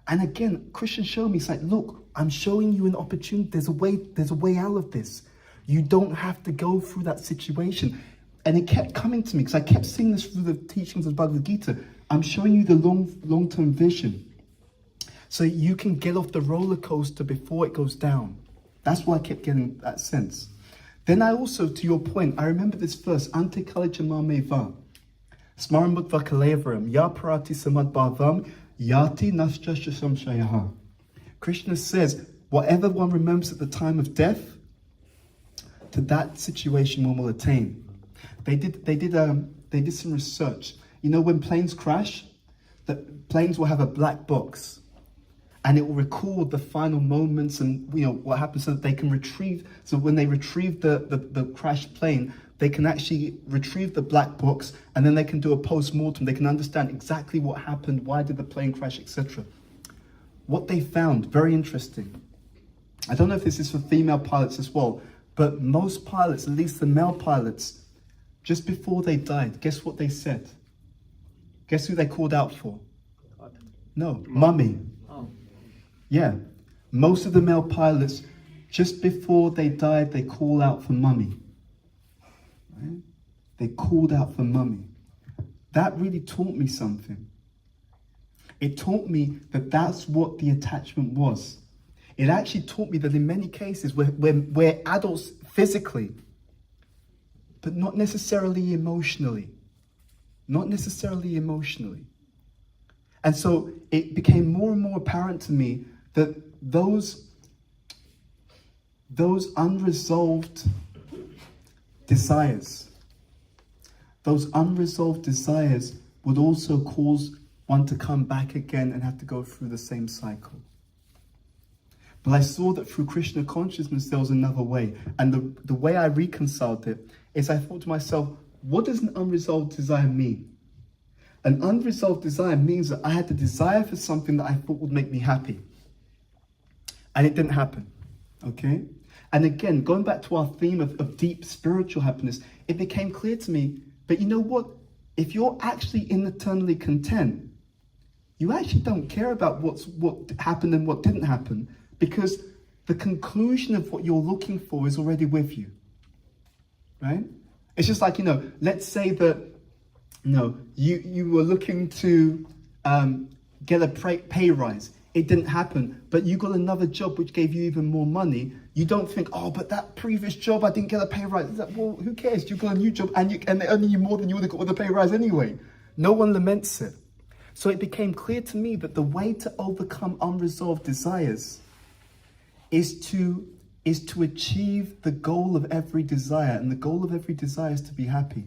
And again, Christians show me, it's like, look, I'm showing you an opportunity. There's a way out of this. You don't have to go through that situation. And it kept coming to me, because I kept seeing this through the teachings of Bhagavad Gita. I'm showing you the long-term vision, so you can get off the roller coaster before it goes down. That's why I kept getting that sense. Then I also, to your point, I remember this verse, Ante Kalijamameva, Smaramukva Kalevaram, Ya Parati Samad Bhavam, Yati Nastrashasam Shayaha. Krishna says, whatever one remembers at the time of death, to that situation one will attain. They did some research. You know, when planes crash, the planes will have a black box, and it will record the final moments and, you know, what happens, so that they can retrieve. So when they retrieve the crashed plane, they can actually retrieve the black box, and then they can do a post-mortem. They can understand exactly what happened, why did the plane crash, etc. What they found, very interesting. I don't know if this is for female pilots as well, but most pilots, at least the male pilots, just before they died, guess what they said? Guess who they called out for? God. No, mummy. Oh. Yeah, most of the male pilots, just before they died, they call out for mummy. Right? They called out for mummy. That really taught me something. It taught me that that's what the attachment was. It actually taught me that in many cases we're adults physically, but not necessarily emotionally. Not necessarily emotionally. And so it became more and more apparent to me that those unresolved desires would also cause one to come back again and have to go through the same cycle. But I saw that through Krishna consciousness there was another way. And the way I reconciled it is I thought to myself, what does an unresolved desire mean? An unresolved desire means that I had the desire for something that I thought would make me happy. And it didn't happen, okay? And again, going back to our theme of deep spiritual happiness, it became clear to me, but you know what? If you're actually eternally content, you actually don't care about what happened and what didn't happen, because the conclusion of what you're looking for is already with you, right? It's just like, you know, let's say that, you were looking to get a pay rise. It didn't happen, but you got another job which gave you even more money. You don't think, oh, but that previous job, I didn't get a pay rise. It's like, well, who cares? You got a new job and they earn you more than you would have got with a pay rise anyway. No one laments it. So it became clear to me that the way to overcome unresolved desires is to achieve the goal of every desire. And the goal of every desire is to be happy.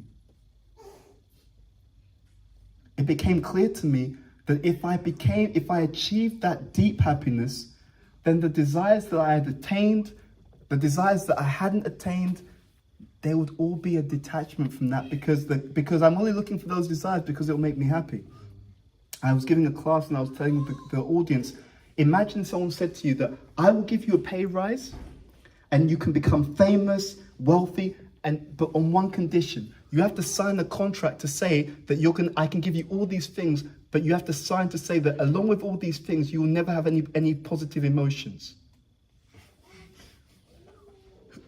It became clear to me that if I achieved that deep happiness, then the desires that I had attained, the desires that I hadn't attained, there would all be a detachment from that, because I'm only looking for those desires because it'll make me happy. I was giving a class and I was telling the audience, imagine someone said to you that I will give you a pay rise and you can become famous, wealthy, but on one condition. You have to sign a contract to say that I can give you all these things, but you have to sign to say that along with all these things, you will never have any positive emotions.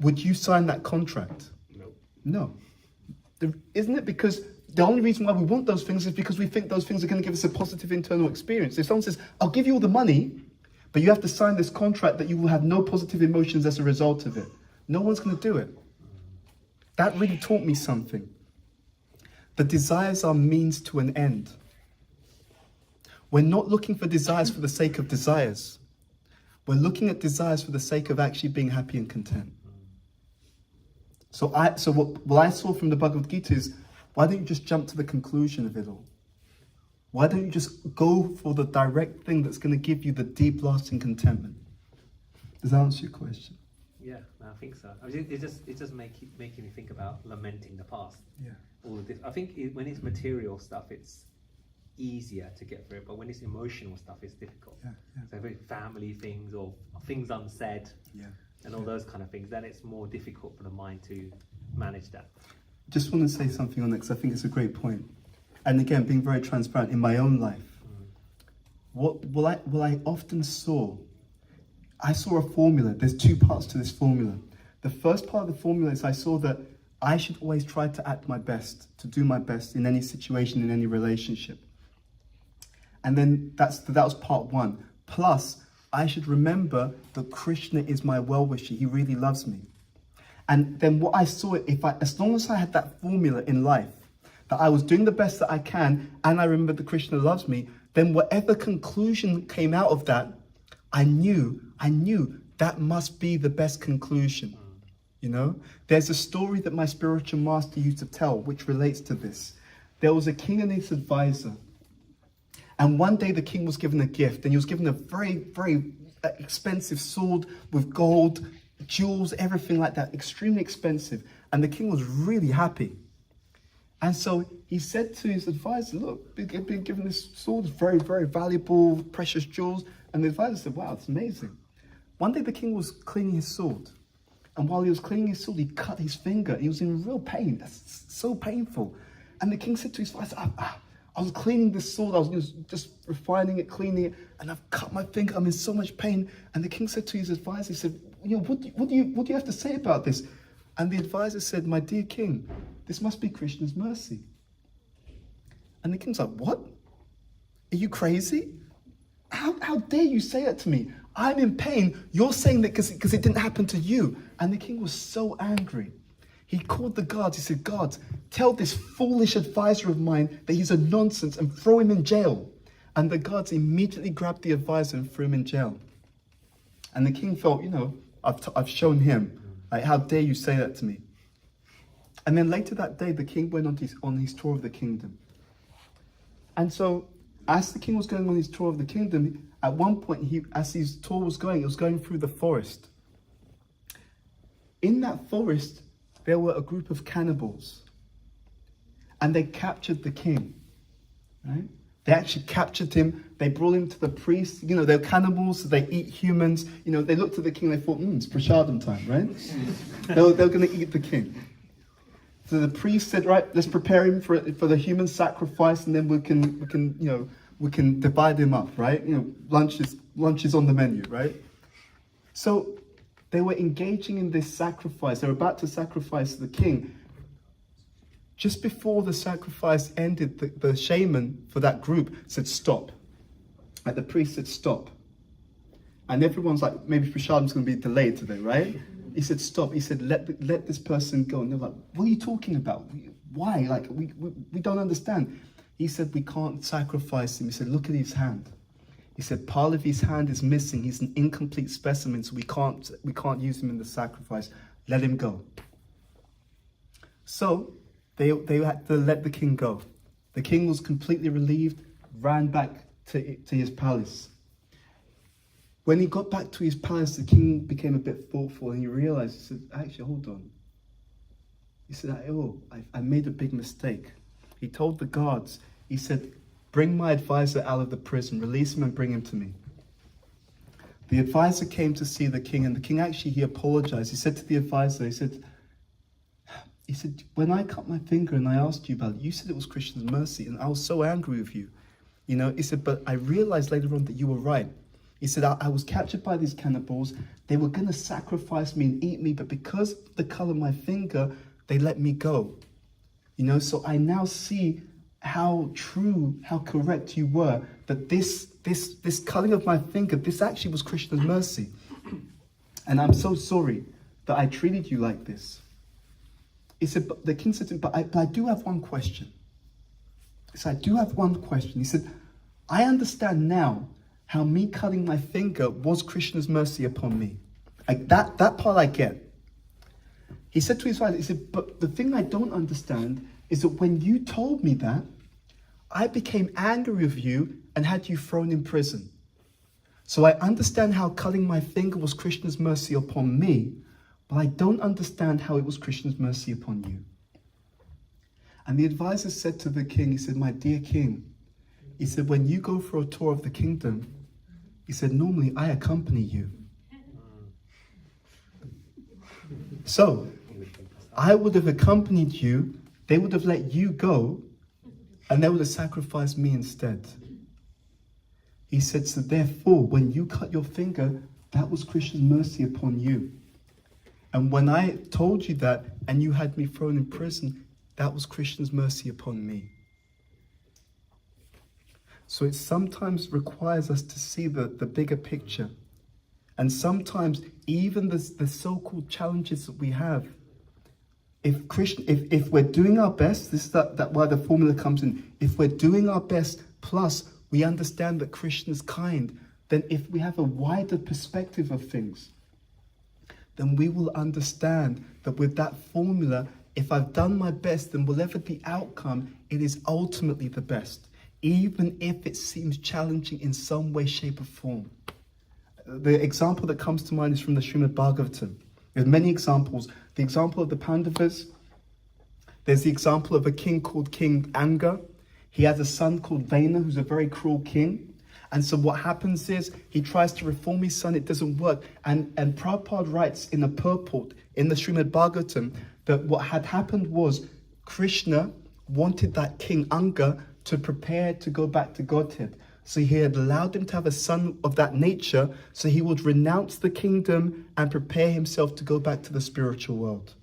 would you sign that contract? No. No. Isn't it because the only reason why we want those things is because we think those things are going to give us a positive internal experience. If someone says, I'll give you all the money, but you have to sign this contract that you will have no positive emotions as a result of it, no one's going to do it. That really taught me something. The desires are means to an end. We're not looking for desires for the sake of desires. We're looking at desires for the sake of actually being happy and content. So what I saw from the Bhagavad Gita is, why don't you just jump to the conclusion of it all? Why don't you just go for the direct thing that's going to give you the deep, lasting contentment? Does that answer your question? Yeah, no, I think so. I mean, it's just making me think about lamenting the past. Yeah. All of this. I think when it's material stuff, it's easier to get through it, but when it's emotional stuff, it's difficult. Yeah, yeah. So if it's family things or things unsaid, Yeah. and all those kind of things, then it's more difficult for the mind to manage that. Just want to say something on that because I think it's a great point. And again, being very transparent in my own life, what I often saw, I saw a formula. There's two parts to this formula. The first part of the formula is I saw that I should always try to act my best, to do my best in any situation, in any relationship. And then that was part one. Plus, I should remember that Krishna is my well-wisher. He really loves me. And then what I saw, as long as I had that formula in life, that I was doing the best that I can, and I remembered that Krishna loves me, then whatever conclusion came out of that, I knew that must be the best conclusion. You know, there's a story that my spiritual master used to tell, which relates to this. There was a king and his advisor. And one day the king was given a gift, and he was given a very, very expensive sword with gold, jewels, everything like that, extremely expensive. And the king was really happy. And so he said to his advisor, look, being given this sword, very, very valuable, precious jewels. And the advisor said, wow, it's amazing. One day the king was cleaning his sword. And while he was cleaning his sword, he cut his finger. He was in real pain. That's so painful. And the king said to his advisor, I was cleaning this sword. I was just refining it, cleaning it, and I've cut my finger. I'm in so much pain. And the king said to his advisor, he said, what do you have to say about this? And the advisor said, my dear king, this must be Krishna's mercy. And the king's like, what? Are you crazy? How dare you say that to me? I'm in pain. You're saying that because it didn't happen to you. And the king was so angry. He called the guards. He said, guards, tell this foolish advisor of mine that he's a nonsense and throw him in jail. And the guards immediately grabbed the advisor and threw him in jail. And the king felt, I've shown him. Like, how dare you say that to me? And then later that day, the king went on his tour of the kingdom. And so, as the king was going on his tour of the kingdom, at one point, as his tour was going, it was going through the forest. In that forest, there were a group of cannibals. And they captured the king, right? They actually captured him. They brought him to the priest. They're cannibals, so they eat humans. They looked at the king, they thought, it's prashadam time, right? they were going to eat the king. So the priest said, right, let's prepare him for the human sacrifice, and then we can divide him up, right? Lunch is on the menu, right? So they were engaging in this sacrifice. They were about to sacrifice the king. Just before the sacrifice ended, the shaman for that group said, stop. Like the priest said, stop. And everyone's like, maybe Prashadam's going to be delayed today, right? He said, stop. He said, let this person go. And they're like, what are you talking about? Why? Like, we don't understand. He said, we can't sacrifice him. He said, look at his hand. He said, part of his hand is missing. He's an incomplete specimen, so we can't use him in the sacrifice. Let him go. So they had to let the king go. The king was completely relieved, ran back to his palace. When he got back to his palace, the king became a bit thoughtful, and he realized, he said, actually, hold on. He said, I made a big mistake. He told the guards, he said, bring my advisor out of the prison, release him and bring him to me. The advisor came to see the king, and the king he apologized. He said to the advisor, he said, when I cut my finger and I asked you about it, you said it was Krishna's mercy, and I was so angry with you. He said, but I realized later on that you were right. He said, I was captured by these cannibals. They were going to sacrifice me and eat me, but because of the color of my finger, they let me go. You know, so I now see how true, how correct you were, that this cutting of my finger, this actually was Krishna's mercy. And I'm so sorry that I treated you like this. He said, but the king said to him, but I do have one question. He said, I do have one question. He said, I understand now how me cutting my finger was Krishna's mercy upon me. That part I get. He said to his wife, he said, but the thing I don't understand is that when you told me that, I became angry with you and had you thrown in prison. So I understand how cutting my finger was Krishna's mercy upon me, but I don't understand how it was Krishna's mercy upon you. And the advisor said to the king, he said, my dear king, he said, when you go for a tour of the kingdom, he said, normally I accompany you. So I would have accompanied you, they would have let you go, and they would have sacrificed me instead. He said, so therefore, when you cut your finger, that was Krishna's mercy upon you. And when I told you that, and you had me thrown in prison, that was Krishna's mercy upon me. So it sometimes requires us to see the bigger picture. And sometimes even the so-called challenges that we have, if we're doing our best, this is that why the formula comes in. If we're doing our best, plus we understand that Krishna is kind, then if we have a wider perspective of things, then we will understand that with that formula, if I've done my best, then whatever the outcome, it is ultimately the best, even if it seems challenging in some way, shape, or form. The example that comes to mind is from the Srimad Bhagavatam. There's many examples. The example of the Pandavas. There's the example of a king called King Anga. He has a son called Vena, who's a very cruel king. And so what happens is he tries to reform his son. It doesn't work. And Prabhupada writes in a purport in the Srimad Bhagavatam that what had happened was Krishna wanted that King Anga to prepare to go back to Godhead. So he had allowed him to have a son of that nature, so he would renounce the kingdom and prepare himself to go back to the spiritual world.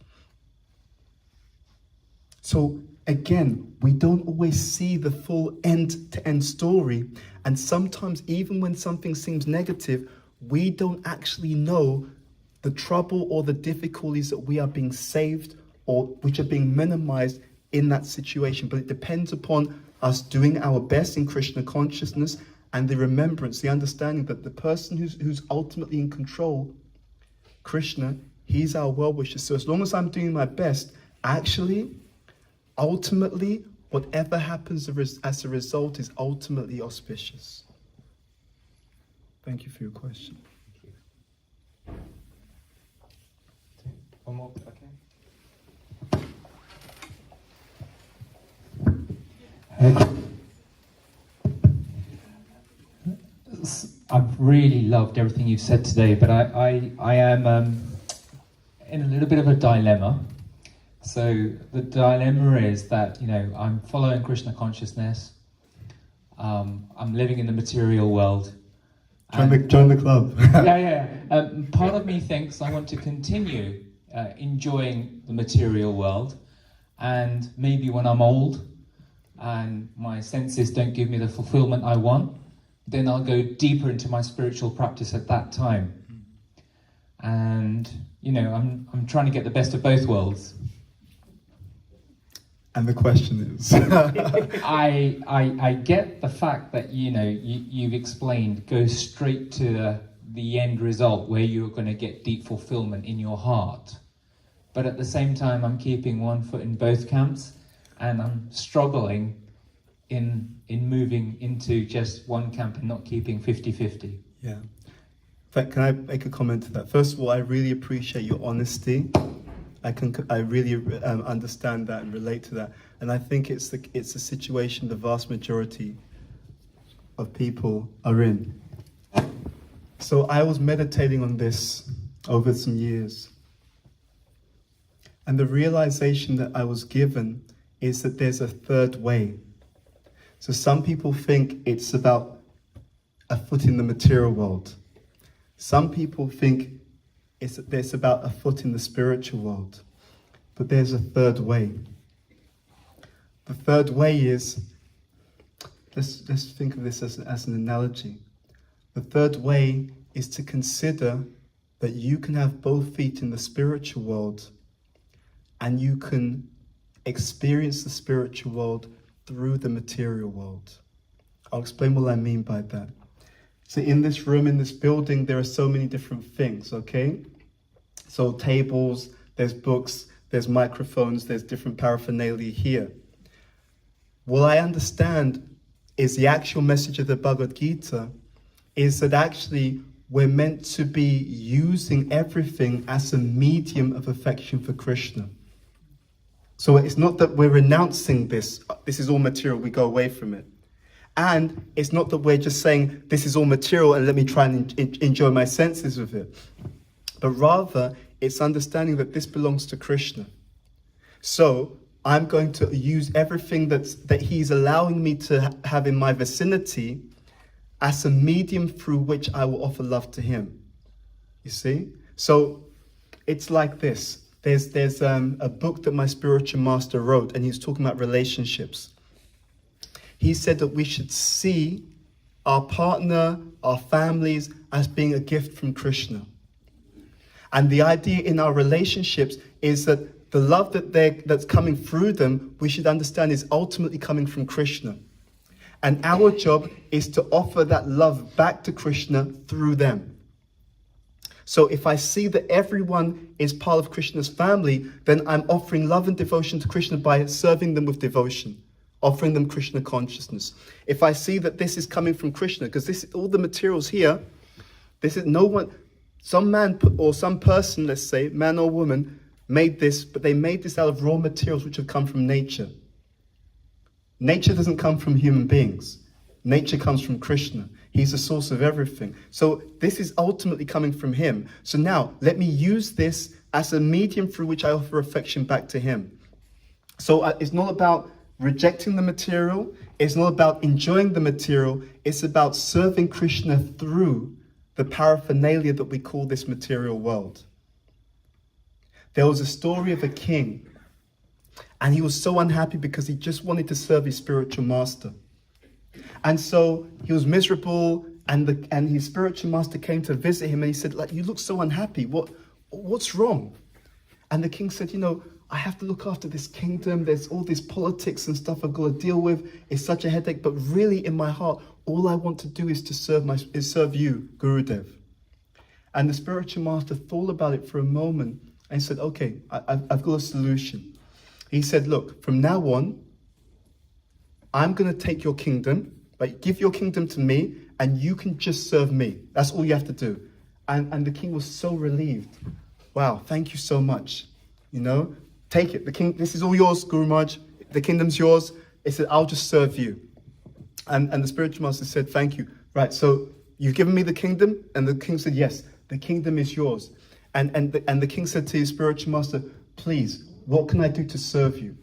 So again, we don't always see the full end-to-end story. And sometimes even when something seems negative, we don't actually know the trouble or the difficulties that we are being saved or which are being minimized in that situation. But it depends upon us doing our best in Krishna consciousness and the remembrance, the understanding that the person who's ultimately in control, Krishna, he's our well-wisher. So as long as I'm doing my best, actually, ultimately, whatever happens as a result is ultimately auspicious. Thank you for your question. One more, okay. I've really loved everything you've said today, but I am in a little bit of a dilemma. So the dilemma is that, you know, I'm following Krishna consciousness. I'm living in the material world. Join the club. Yeah. Part of me thinks I want to continue enjoying the material world, and maybe when I'm old and my senses don't give me the fulfillment I want, then I'll go deeper into my spiritual practice at that time. And, you know, I'm trying to get the best of both worlds. And the question is? I get the fact that, you know, you've explained, go straight to the end result where you're going to get deep fulfillment in your heart. But at the same time, I'm keeping one foot in both camps, and I'm struggling in moving into just one camp and not keeping 50-50. Yeah. In fact, can I make a comment to that? First of all, I really appreciate your honesty. I really understand that and relate to that. And I think it's a situation the vast majority of people are in. So I was meditating on this over some years. And the realization that I was given is that there's a third way. So some people think it's about a foot in the material world. Some people think it's about a foot in the spiritual world. But there's a third way. The third way is, let's think of this as an analogy. The third way is to consider that you can have both feet in the spiritual world and you can experience the spiritual world through the material world. I'll explain what I mean by that. So in this room, in this building, there are so many different things, okay? So tables, there's books, there's microphones, there's different paraphernalia here. What I understand is the actual message of the Bhagavad Gita is that actually we're meant to be using everything as a medium of affection for Krishna. So it's not that we're renouncing this is all material, we go away from it. And it's not that we're just saying, this is all material and let me try and enjoy my senses with it. But rather, it's understanding that this belongs to Krishna. So I'm going to use everything that he's allowing me to have in my vicinity as a medium through which I will offer love to him. You see? So it's like this. There's a book that my spiritual master wrote, and he's talking about relationships. He said that we should see our partner, our families, as being a gift from Krishna. And the idea in our relationships is that the love that's coming through them, we should understand is ultimately coming from Krishna. And our job is to offer that love back to Krishna through them. So if I see that everyone is part of Krishna's family, then I'm offering love and devotion to Krishna by serving them with devotion, offering them Krishna consciousness. If I see that this is coming from Krishna, because this all the materials here, this is no one, some man or some person, let's say, man or woman, made this, but they made this out of raw materials which have come from nature. Nature doesn't come from human beings. Nature comes from Krishna. He's the source of everything. So this is ultimately coming from him. So now, let me use this as a medium through which I offer affection back to him. So it's not about rejecting the material. It's not about enjoying the material. It's about serving Krishna through the paraphernalia that we call this material world. There was a story of a king, and he was so unhappy because he just wanted to serve his spiritual master. And so he was miserable, and his spiritual master came to visit him, and he said, like, you look so unhappy. What's wrong? And the king said, I have to look after this kingdom. There's all this politics and stuff I've got to deal with. It's such a headache. But really, in my heart, all I want to do is to serve you, Gurudev. And the spiritual master thought about it for a moment and said, okay, I've got a solution. He said, look, from now on, I'm going to take your kingdom, but give your kingdom to me, and you can just serve me. That's all you have to do. And the king was so relieved. Wow, thank you so much. Take it. The king. This is all yours, Guru Maharaj. The kingdom's yours. He said, I'll just serve you. And the spiritual master said, thank you. Right, so you've given me the kingdom? And the king said, yes, the kingdom is yours. And the king said to his spiritual master, please, what can I do to serve you?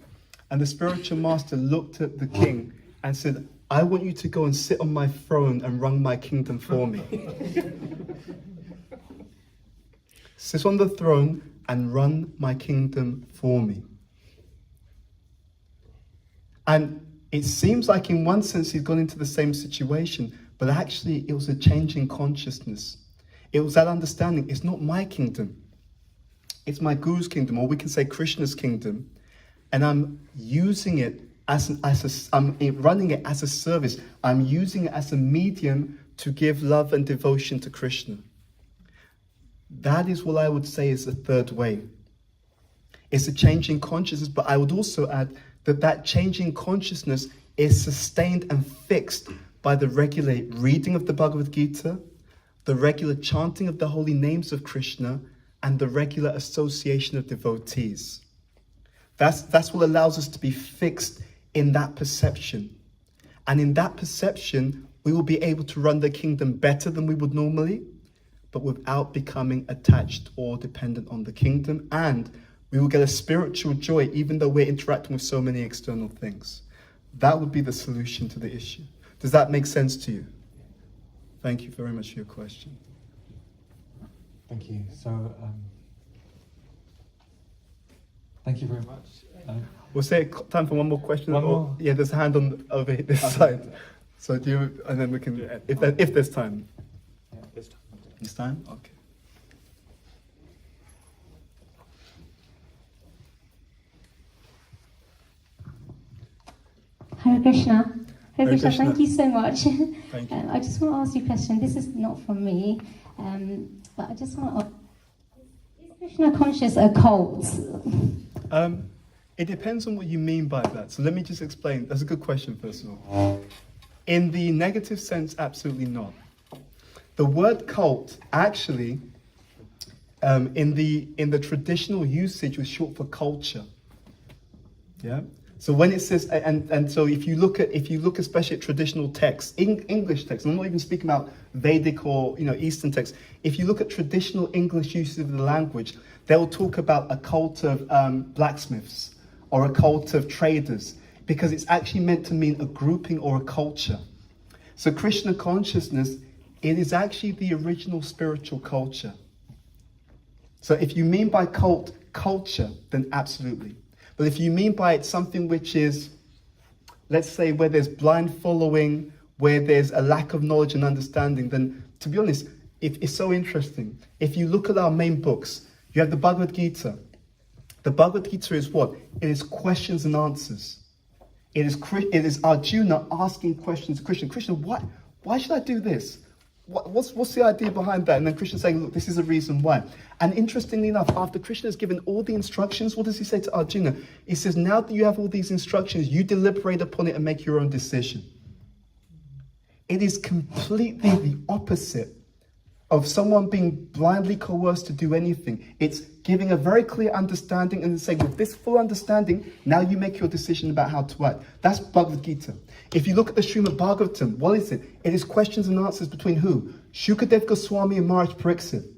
And the spiritual master looked at the king and said, I want you to go and sit on my throne and run my kingdom for me. Sit on the throne and run my kingdom for me. And it seems like in one sense he's gone into the same situation, but actually it was a change in consciousness. It was that understanding, it's not my kingdom. It's my Guru's kingdom, or we can say Krishna's kingdom. And I'm using it I'm running it as a service. I'm using it as a medium to give love and devotion to Krishna. That is what I would say is the third way. It's a change in consciousness, but I would also add that change in consciousness is sustained and fixed by the regular reading of the Bhagavad Gita, the regular chanting of the holy names of Krishna, and the regular association of devotees. That's what allows us to be fixed in that perception. And in that perception, we will be able to run the kingdom better than we would normally, but without becoming attached or dependent on the kingdom. And we will get a spiritual joy even though we're interacting with so many external things. That would be the solution to the issue. Does that make sense to you? Thank you very much for your question. Thank you. So, thank you very much. We'll say time for one more question. One more? Yeah, there's a hand on over this side. So do you, and then we can, if there's time. Yeah, this time. This time? Okay. Hare Krishna. Hare Krishna, Krishna. thank you so much. Thank you. I just want to ask you a question. This is not from me, but I just want to ask, is Krishna conscious a cult? It depends on what you mean by that. So let me just explain. That's a good question, first of all. In the negative sense, absolutely not. The word cult actually, in the traditional usage, was short for culture. Yeah. So when it says, and so if you look especially at traditional texts, English texts, I'm not even speaking about Vedic or Eastern texts. If you look at traditional English usage of the language, they'll talk about a cult of blacksmiths or a cult of traders, because it's actually meant to mean a grouping or a culture. So Krishna consciousness, it is actually the original spiritual culture. So if you mean by cult, culture, then absolutely. But if you mean by it something which is, let's say, where there's blind following, where there's a lack of knowledge and understanding, then to be honest, it's so interesting. If you look at our main books, you have the Bhagavad Gita. The Bhagavad Gita is what? It is questions and answers. It is Arjuna asking questions to Krishna. Krishna, why should I do this? What's the idea behind that? And then Krishna saying, look, this is the reason why. And interestingly enough, after Krishna has given all the instructions, what does he say to Arjuna? He says, now that you have all these instructions, you deliberate upon it and make your own decision. It is completely the opposite of someone being blindly coerced to do anything. It's giving a very clear understanding and then saying, with this full understanding, now you make your decision about how to act. That's Bhagavad Gita. If you look at the Srimad Bhagavatam, what is it? It is questions and answers between who? Shukadev Goswami and Maharaj Pariksit.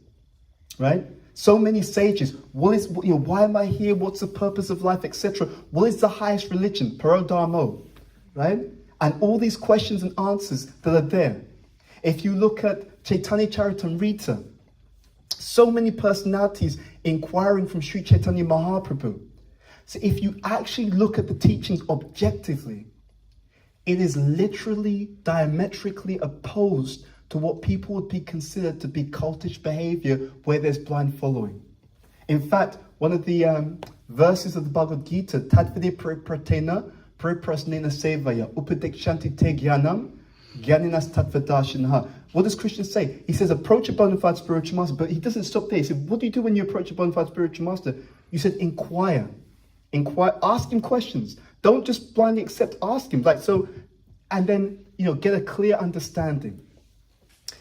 Right? So many sages. Why am I here? What's the purpose of life, etc.? What is the highest religion? Paradharmo. Right? And all these questions and answers that are there. If you look at Chaitanya Charitamrita, so many personalities inquiring from Sri Chaitanya Mahaprabhu. So if you actually look at the teachings objectively, it is literally diametrically opposed to what people would be considered to be cultish behavior where there's blind following. In fact, one of the verses of the Bhagavad Gita, Tadvide Pratena Priprasnena Sevaya Upadekshanti Te Jnanam Jnaninas Tattvadashinaha. What does Krishna say? He says, approach a bona fide spiritual master, but he doesn't stop there. He said, what do you do when you approach a bona fide spiritual master? You said, inquire. Inquire, ask him questions. Don't just blindly accept, ask him. And then, get a clear understanding.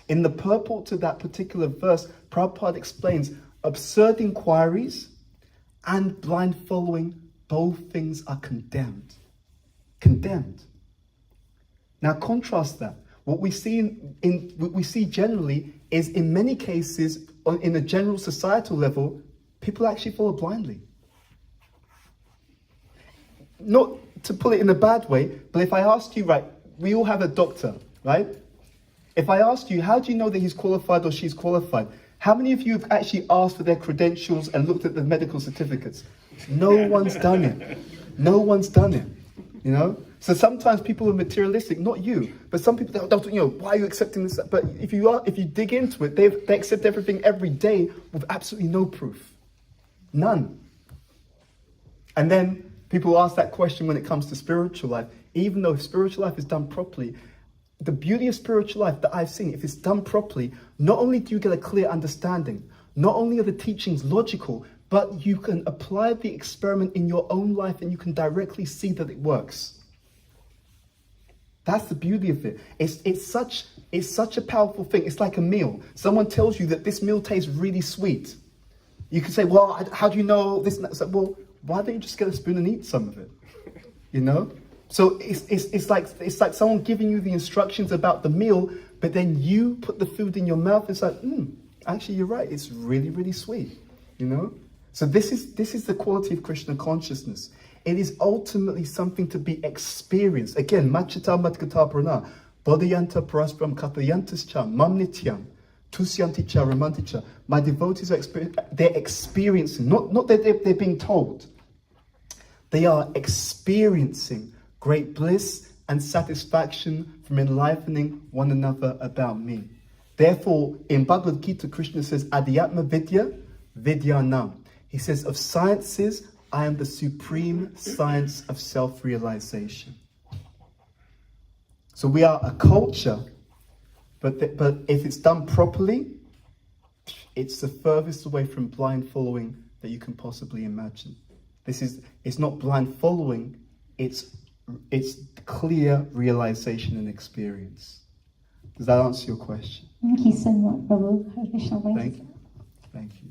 In the purport to that particular verse, Prabhupada explains absurd inquiries and blind following, both things are condemned. Condemned. Now contrast that. What we see what we see generally is, in many cases, in a general societal level, people actually follow blindly. Not to put it in a bad way, but if I asked you, right, we all have a doctor, right? If I asked you, how do you know that he's qualified or she's qualified? How many of you have actually asked for their credentials and looked at the medical certificates? No one's done it. No one's done it, So sometimes people are materialistic, not you, but some people don't, why are you accepting this? But if you dig into it, they accept everything every day with absolutely no proof. None. And then people ask that question when it comes to spiritual life. Even though spiritual life is done properly, the beauty of spiritual life that I've seen, if it's done properly, not only do you get a clear understanding, not only are the teachings logical, but you can apply the experiment in your own life and you can directly see that it works. That's the beauty of it. It's such a powerful thing. It's like a meal. Someone tells you that this meal tastes really sweet. You can say, well, how do you know this? It's like, well, why don't you just get a spoon and eat some of it? So it's like someone giving you the instructions about the meal, but then you put the food in your mouth. It's like, actually, you're right. It's really, really sweet. So this is the quality of Krishna consciousness. It is ultimately something to be experienced. Again, Machita Matkata Prana, Bodhayanta Paraspram Kathayantascha, Mam Nityam, Tusyanticha, Ramanticha. My devotees are they're experiencing, not that they're being told. They are experiencing great bliss and satisfaction from enlivening one another about me. Therefore, in Bhagavad Gita, Krishna says, Adhyatma Vidya, Vidyanam. He says, of sciences, I am the supreme science of self-realization. So we are a culture, but if it's done properly, it's the furthest away from blind following that you can possibly imagine. It's not blind following, it's clear realization and experience. Does that answer your question? Thank you so much, Prabhu. Hare Krishna. Thank you. Thank you.